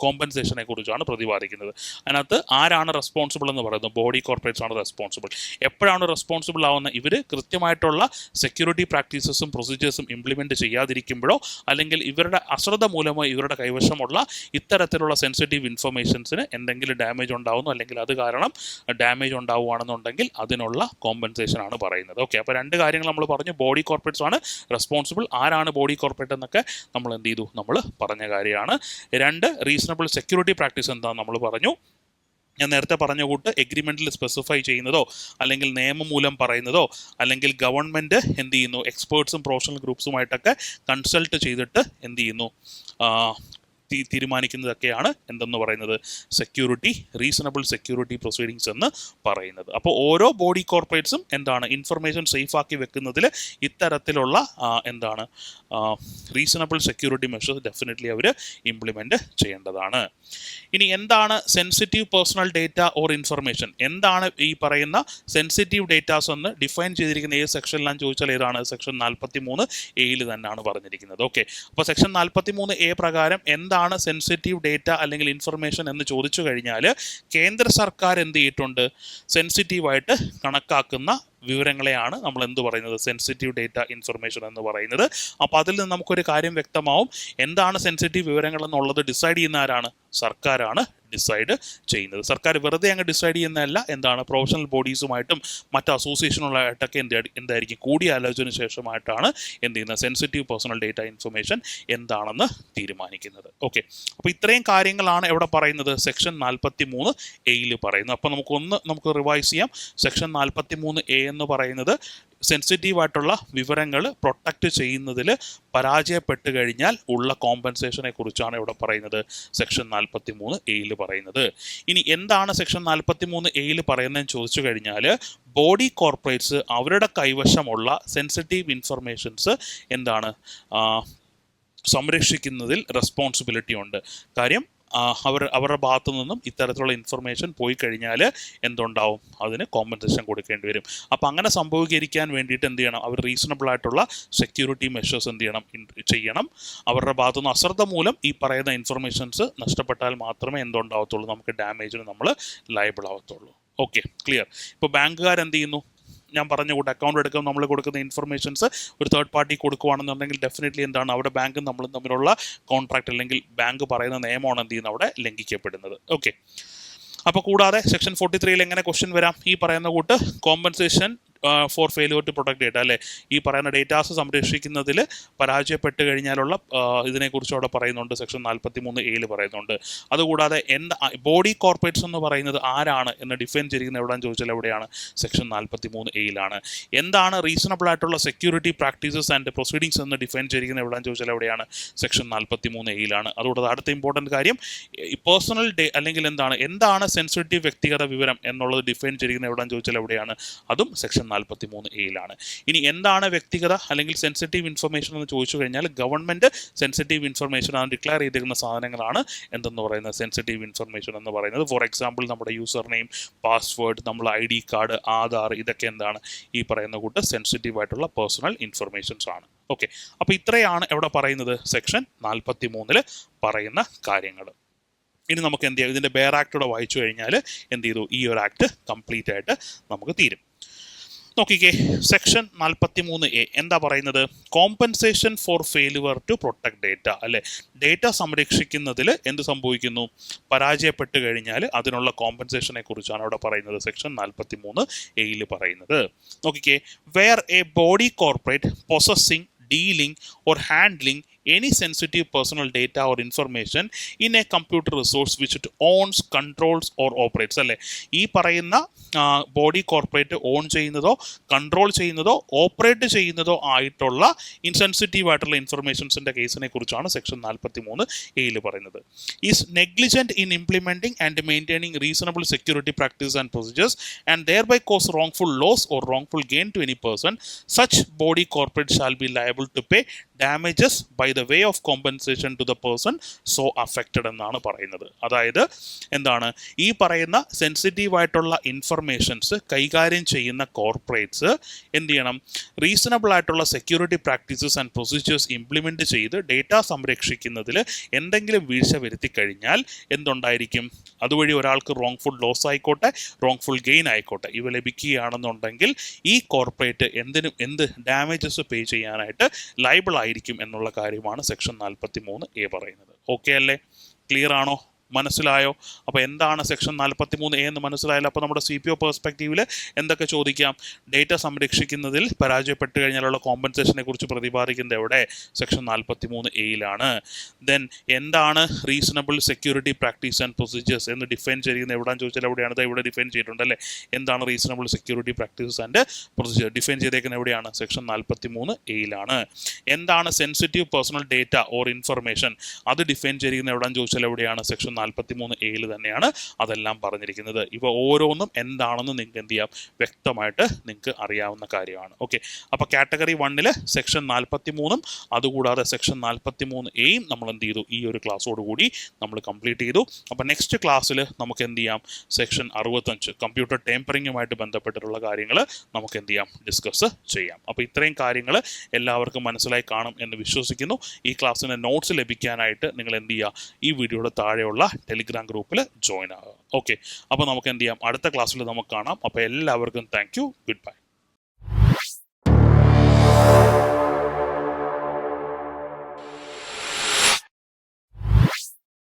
കോമ്പൻസേഷനെ കുറിച്ചാണ് പ്രതിപാദിക്കുന്നത്. അതിനകത്ത് ആരാണ് റെസ്പോൺസിബിൾ എന്ന് പറയുന്നത്, ബോഡി കോർപ്പറേറ്റ്സ് ആണ് റെസ്പോൺസിബിൾ. എപ്പോഴാണ് റെസ്പോൺസിബിൾ ആവുന്നത്, ഇവർ കൃത്യമായിട്ടുള്ള സെക്യൂരിറ്റി പ്രാക്ടീസസും പ്രൊസീജിയേഴ്സും ഇംപ്ലിമെൻറ്റ് ചെയ്യാതിരിക്കുമ്പോഴോ അല്ലെങ്കിൽ ഇവരുടെ അശ്രദ്ധ മൂലമോ ഇവരുടെ കൈവശമുള്ള ഇത്തരത്തിലുള്ള സെൻസിറ്റീവ് ഇൻഫർമേഷൻസിന് എന്തെങ്കിലും ഡാമേജ് ഉണ്ടാവുന്നു അല്ലെങ്കിൽ അത് കാരണം ഡാമേജ് ഉണ്ടാവുകയാണെന്നുണ്ടെങ്കിൽ അതിനുള്ള കോമ്പൻസേഷൻ ആണ് പറയുന്നത്. ഓക്കെ, അപ്പോൾ രണ്ട് കാര്യങ്ങൾ നമ്മൾ പറഞ്ഞു. ബോഡി കോർപ്പറേറ്റ്സ് ആണ് റെസ്പോൺസിബിൾ. ആരാണ് ബോഡി കോർപ്പറേറ്റ് എന്നൊക്കെ നമ്മൾ എന്ത് ചെയ്തു, നമ്മൾ പറഞ്ഞ കാര്യമാണ്. രണ്ട്, റീസണബിൾ സെക്യൂരിറ്റി പ്രാക്ടീസ് എന്താണെന്ന് നമ്മൾ പറഞ്ഞു. ഞാൻ നേരത്തെ പറഞ്ഞ കൂട്ട് എഗ്രിമെൻറ്റിൽ സ്പെസിഫൈ ചെയ്യുന്നതോ അല്ലെങ്കിൽ നിയമം മൂലം പറയുന്നതോ അല്ലെങ്കിൽ ഗവൺമെൻറ് എന്ത് ചെയ്യുന്നു, എക്സ്പേർട്സും പ്രൊഫഷണൽ ഗ്രൂപ്പ്സുമായിട്ടൊക്കെ കൺസൾട്ട് ചെയ്തിട്ട് എന്ത് ചെയ്യുന്നു, തീരുമാനിക്കുന്നതൊക്കെയാണ് എന്തെന്ന് പറയുന്നത്, സെക്യൂരിറ്റി, റീസണബിൾ സെക്യൂരിറ്റി പ്രൊസീഡിങ്സ് എന്ന് പറയുന്നത്. അപ്പോൾ ഓരോ ബോഡി കോർപ്പറേറ്റ്സും എന്താണ്, ഇൻഫർമേഷൻ സേഫാക്കി വെക്കുന്നതിൽ ഇത്തരത്തിലുള്ള എന്താണ് റീസണബിൾ സെക്യൂരിറ്റി മെഷേഴ്സ് ഡെഫിനറ്റ്ലി അവർ ഇംപ്ലിമെൻറ്റ് ചെയ്യേണ്ടതാണ്. ഇനി എന്താണ് sensitive personal data or information, എന്താണ് ഈ പറയുന്ന സെൻസിറ്റീവ് ഡേറ്റാസ് എന്ന് ഡിഫൈൻ ചെയ്തിരിക്കുന്ന ഏത് സെക്ഷനിലാണെന്ന് ചോദിച്ചാൽ ഏതാണ്, സെക്ഷൻ 43A തന്നെയാണ് പറഞ്ഞിരിക്കുന്നത്. ഓക്കെ, അപ്പോൾ സെക്ഷൻ 43A പ്രകാരം എന്താണ് സെൻസിറ്റീവ് ഡേറ്റ അല്ലെങ്കിൽ ഇൻഫർമേഷൻ എന്ന് ചോദിച്ചു കഴിഞ്ഞാൽ കേന്ദ്ര സർക്കാർ എന്ത് ചെയ്തിട്ടുണ്ട്, സെൻസിറ്റീവായിട്ട് കണക്കാക്കുന്ന വിവരങ്ങളെയാണ് നമ്മൾ എന്ത് പറയുന്നത്, സെൻസിറ്റീവ് ഡേറ്റ ഇൻഫർമേഷൻ എന്ന് പറയുന്നത്. അപ്പോൾ അതിൽ നിന്ന് നമുക്കൊരു കാര്യം വ്യക്തമാവും, എന്താണ് സെൻസിറ്റീവ് വിവരങ്ങൾ എന്നുള്ളത് ഡിസൈഡ് ചെയ്യുന്ന ആരാണ്, സർക്കാരാണ് ഡിസൈഡ് ചെയ്യുന്നത്. സർക്കാർ വെറുതെ അങ്ങ് ഡിസൈഡ് ചെയ്യുന്നതല്ല, എന്താണ് പ്രൊഫഷണൽ ബോഡീസുമായിട്ടും മറ്റ് അസോസിയേഷനുകളായിട്ടൊക്കെ എന്തായിരിക്കും കൂടിയാലോചന ശേഷമായിട്ടാണ് എന്ത് ചെയ്യുന്നത്, സെൻസിറ്റീവ് പേഴ്സണൽ ഡേറ്റ ഇൻഫർമേഷൻ എന്താണെന്ന് തീരുമാനിക്കുന്നത്. ഓക്കെ, അപ്പോൾ ഇത്രയും കാര്യങ്ങളാണ് എവിടെ പറയുന്നത്, സെക്ഷൻ 43A പറയുന്നത്. അപ്പോൾ നമുക്ക് റിവൈസ് ചെയ്യാം. സെക്ഷൻ 43A എന്ന് പറയുന്നത് സെൻസിറ്റീവായിട്ടുള്ള വിവരങ്ങൾ പ്രൊട്ടക്റ്റ് ചെയ്യുന്നതിൽ പരാജയപ്പെട്ട് കഴിഞ്ഞാൽ ഉള്ള കോമ്പൻസേഷനെ കുറിച്ചാണ് ഇവിടെ പറയുന്നത്, സെക്ഷൻ 43A പറയുന്നത്. ഇനി എന്താണ് സെക്ഷൻ 43A പറയുന്നതെന്ന് ചോദിച്ചു കഴിഞ്ഞാൽ, ബോഡി കോർപ്പറേറ്റ്സ് അവരുടെ കൈവശമുള്ള സെൻസിറ്റീവ് ഇൻഫർമേഷൻസ് എന്താണ് സംരക്ഷിക്കുന്നതിൽ റെസ്പോൺസിബിലിറ്റി ഉണ്ട്. കാര്യം അവരുടെ ഭാഗത്തു നിന്നും ഇത്തരത്തിലുള്ള ഇൻഫർമേഷൻ പോയി കഴിഞ്ഞാൽ എന്തുണ്ടാവും, അതിന് കോമ്പൻസേഷൻ കൊടുക്കേണ്ടി വരും. അപ്പോൾ അങ്ങനെ സംഭവിക്കാതിരിക്കാൻ വേണ്ടിയിട്ട് എന്ത് ചെയ്യണം, അവർ റീസണബിൾ ആയിട്ടുള്ള സെക്യൂരിറ്റി മെഷേഴ്സ് എന്ത് ചെയ്യണം. അവരുടെ ഭാഗത്തു നിന്ന് അശ്രദ്ധ മൂലം ഈ പറയുന്ന ഇൻഫർമേഷൻസ് നഷ്ടപ്പെട്ടാൽ മാത്രമേ എന്തുണ്ടാവത്തുള്ളൂ, നമുക്ക് ഡാമേജിന് നമ്മൾ ലയബിൾ ആവത്തുള്ളൂ. Okay, clear. ഇപ്പോൾ ബാങ്കുകാർ എന്ത് ചെയ്യുന്നു, ഞാൻ പറഞ്ഞ കൂട്ട് അക്കൗണ്ട് എടുക്കുമ്പോൾ നമ്മൾ കൊടുക്കുന്ന ഇൻഫർമേഷൻസ് ഒരു തേർഡ് പാർട്ടി കൊടുക്കുകയാണെന്നുണ്ടെങ്കിൽ ഡെഫിനറ്റ്ലി എന്താണ്, അവിടെ ബാങ്കും നമ്മളും തമ്മിലുള്ള കോൺട്രാക്ട് അല്ലെങ്കിൽ ബാങ്ക് പറയുന്ന നിയമമാണ് എന്ത് ചെയ്യുന്നത്, അവിടെ ലംഘിക്കപ്പെടുന്നത്. ഓക്കെ, അപ്പോൾ കൂടാതെ സെക്ഷൻ 43 എങ്ങനെ ക്വസ്റ്റ്യൻ വരാം, ഈ പറയുന്ന കൂട്ട് compensation for failure to protect data അല്ലേ, ഈ പറയുന്ന ഡേറ്റാസ് സംരക്ഷിക്കുന്നതിൽ പരാജയപ്പെട്ട് കഴിഞ്ഞാലുള്ള ഇതിനെക്കുറിച്ച് അവിടെ പറയുന്നുണ്ട്, സെക്ഷൻ 43A പറയുന്നുണ്ട്. അതുകൂടാതെ ബോഡി കോർപ്പറേറ്റ്സ് എന്ന് പറയുന്നത് ആരാണ് എന്ന് ഡിഫൈൻ ചെയ്തിരിക്കുന്നത് എവിടെയാണെന്ന് ചോദിച്ചാൽ എവിടെയാണ്, സെക്ഷൻ 43A. എന്താണ് റീസണബിൾ ആയിട്ടുള്ള സെക്യൂരിറ്റി പ്രാക്ടീസസ് ആൻഡ് പ്രൊസീഡിങ്സ് എന്ന് ഡിഫൈൻ ചെയ്തിരിക്കുന്നത് എവിടെയാണെന്ന് ചോദിച്ചാൽ എവിടെയാണ്, സെക്ഷൻ 43A. അതുകൂടാതെ അടുത്ത ഇമ്പോർട്ടൻറ്റ് കാര്യം, പേഴ്സണൽ അല്ലെങ്കിൽ എന്താണ് സെൻസിറ്റീവ് വ്യക്തിഗത വിവരം എന്നുള്ളത് ഡിഫൈൻ ചെയ്തിരിക്കുന്നത് എവിടെയാണെന്ന് ചോദിച്ചാൽ എവിടെയാണ്, അതും സെക്ഷൻ 43A. ഇനി എന്താണ് വ്യക്തിഗത അല്ലെങ്കിൽ സെൻസിറ്റീവ് ഇൻഫർമേഷൻ എന്ന് ചോദിച്ചു കഴിഞ്ഞാൽ, ഗവൺമെൻറ് സെൻസിറ്റീവ് ഇൻഫർമേഷൻ ആണ് ഡിക്ലെയർ ചെയ്തിരിക്കുന്ന സാധനങ്ങളാണ് എന്തെന്ന് പറയുന്നത്, സെൻസിറ്റീവ് ഇൻഫർമേഷൻ എന്ന് പറയുന്നത്. ഫോർ എക്സാമ്പിൾ നമ്മുടെ യൂസർ നെയിം, പാസ്വേഡ്, നമ്മൾ ID കാർഡ്, ആധാർ, ഇതൊക്കെ എന്താണ് ഈ പറയുന്ന കൂട്ട് സെൻസിറ്റീവ് ആയിട്ടുള്ള പേഴ്സണൽ ഇൻഫർമേഷൻസ് ആണ്. ഓക്കെ, അപ്പോൾ ഇത്രയാണ് എവിടെ പറയുന്നത്, സെക്ഷൻ 43 പറയുന്ന കാര്യങ്ങൾ. ഇനി നമുക്ക് എന്ത് ചെയ്യാം, ഇതിൻ്റെ ബെയർ ആക്ടോടെ വായിച്ചു കഴിഞ്ഞാൽ എന്ത് ചെയ്തു, ഈ ഒരു ആക്ട് കംപ്ലീറ്റ് ആയിട്ട് നമുക്ക് തീരും. നോക്കിക്കേ, സെക്ഷൻ 43A എന്താ പറയുന്നത്, compensation for failure to protect data അല്ലെ, ഡേറ്റ സംരക്ഷിക്കുന്നതിൽ എന്ത് സംഭവിക്കുന്നു, പരാജയപ്പെട്ട് കഴിഞ്ഞാൽ അതിനുള്ള കോമ്പൻസേഷനെ കുറിച്ചാണ് അവിടെ പറയുന്നത്, സെക്ഷൻ 43A പറയുന്നത്. നോക്കിക്കേ, where a body corporate possessing, dealing or handling any sensitive personal data or information in a computer resource which it owns, controls or operates. അല്ലേ, ഈ പറയുന്ന ബോഡി കോർപ്പറേറ്റ് ഓൺ ചെയ്യുന്നതോ കൺട്രോൾ ചെയ്യുന്നതോ ഓപ്പറേറ്റ് ചെയ്യുന്നതോ ആയിട്ടുള്ള insensitive ആയിട്ടുള്ള ഇൻഫർമേഷൻസിൻ്റെ കേസിനെ കുറിച്ചാണ് സെക്ഷൻ 43(a)യിൽ പറയുന്നത്. Is negligent in implementing and maintaining reasonable security practice and procedures and thereby cause wrongful loss or wrongful gain to any person, such body corporate shall be liable to pay damages by the way of compensation to the person so affected എന്നാണ് പറയുന്നത്. അതായത് എന്താണ്, ഈ പറയുന്ന sensitive ആയിട്ടുള്ള informations കൈകാര്യം ചെയ്യുന്ന corporates എന്ത് ചെയ്യണം, റീസണബിൾ ആയിട്ടുള്ള security practices and procedures implement ചെയ്ത് ഡേറ്റ സംരക്ഷിക്കുന്നതിൽ എന്തെങ്കിലും വീഴ്ച വരുത്തി കഴിഞ്ഞാൽ എന്തുണ്ടായിരിക്കും, അതുവഴി ഒരാൾക്ക് റോങ്ഫുൾ ലോസ് ആയിക്കോട്ടെ റോങ്ഫുൾ ഗെയിൻ ആയിക്കോട്ടെ ഇവ ലഭിക്കുകയാണെന്നുണ്ടെങ്കിൽ ഈ കോർപ്പറേറ്റ് എന്ത് ഡാമേജസ് പേ ചെയ്യാനായിട്ട് ലയബിൾ ആയിരിക്കും എന്നുള്ള കാര്യമാണ് സെക്ഷൻ 43(a) പറയുന്നത്. ഓക്കെ അല്ലേ, ക്ലിയർ ആണോ, മനസ്സിലായോ? അപ്പോൾ എന്താണ് സെക്ഷൻ 43(a) എന്ന് മനസ്സിലായല്ലോ. അപ്പോൾ നമ്മുടെ CPO പെർസ്പെക്റ്റീവിൽ എന്തൊക്കെ ചോദിക്കാം, ഡേറ്റ സംരക്ഷിക്കുന്നതിൽ പരാജയപ്പെട്ട് കഴിഞ്ഞാലുള്ള കോമ്പൻസേഷനെ കുറിച്ച് പ്രതിപാദിക്കുന്നത് എവിടെ, സെക്ഷൻ 43(a)യിലാണ്. ദെൻ എന്താണ് reasonable security practice and procedures എന്ന് ഡിഫൈൻ ചെയ്യുന്നത് എവിടെയാണെന്ന് ചോദിച്ചാൽ എവിടെയാണ്, ഇവിടെ ഡിഫൈൻ ചെയ്തിട്ടുണ്ടല്ലേ. എന്താണ് reasonable security practices and procedure, define ചെയ്തേക്കുന്നത് എവിടെയാണ്, സെക്ഷൻ 43(a)യിലാണ്. എന്താണ് sensitive personal data or information, അത് ഡിഫൈൻ ചെയ്യുന്നത് എവിടെയാണെന്ന് ചോദിച്ചാൽ എവിടെയാണ്, സെക്ഷൻ 43(a)യിൽ തന്നെയാണ് അതെല്ലാം പറഞ്ഞിരിക്കുന്നത്. ഇവ ഓരോന്നും എന്താണെന്ന് നിങ്ങൾക്ക് എന്ത് ചെയ്യാം, വ്യക്തമായിട്ട് നിങ്ങൾക്ക് അറിയാവുന്ന കാര്യമാണ്. ഓക്കെ, അപ്പോൾ കാറ്റഗറി 1 സെക്ഷൻ 43 അതുകൂടാതെ സെക്ഷൻ 43(a) നമ്മൾ എന്ത് ചെയ്തു, ഈ ഒരു ക്ലാസ്സോടുകൂടി നമ്മൾ കംപ്ലീറ്റ് ചെയ്തു. അപ്പോൾ നെക്സ്റ്റ് ക്ലാസ്സിൽ നമുക്ക് എന്ത് ചെയ്യാം, സെക്ഷൻ 65 കമ്പ്യൂട്ടർ ടേമ്പറിങ്ങുമായിട്ട് ബന്ധപ്പെട്ടിട്ടുള്ള കാര്യങ്ങൾ നമുക്ക് എന്ത് ചെയ്യാം, ഡിസ്കസ് ചെയ്യാം. അപ്പോൾ ഇത്രയും കാര്യങ്ങൾ എല്ലാവർക്കും മനസ്സിലായി കാണും എന്ന് വിശ്വസിക്കുന്നു. ഈ ക്ലാസ്സിൻ്റെ നോട്ട്സ് ലഭിക്കാനായിട്ട് നിങ്ങൾ എന്ത് ചെയ്യുക, ഈ വീഡിയോയുടെ താഴെയുള്ള ടെലിഗ്രാം ഗ്രൂപ്പിൽ ജോയിൻ ആകുക. ഓക്കെ, അപ്പോൾ നമുക്ക് എന്ത് ചെയ്യാം, അടുത്ത ക്ലാസ്സിൽ നമുക്ക് കാണാം. അപ്പോൾ എല്ലാവർക്കും താങ്ക് യു, ഗുഡ് ബൈ.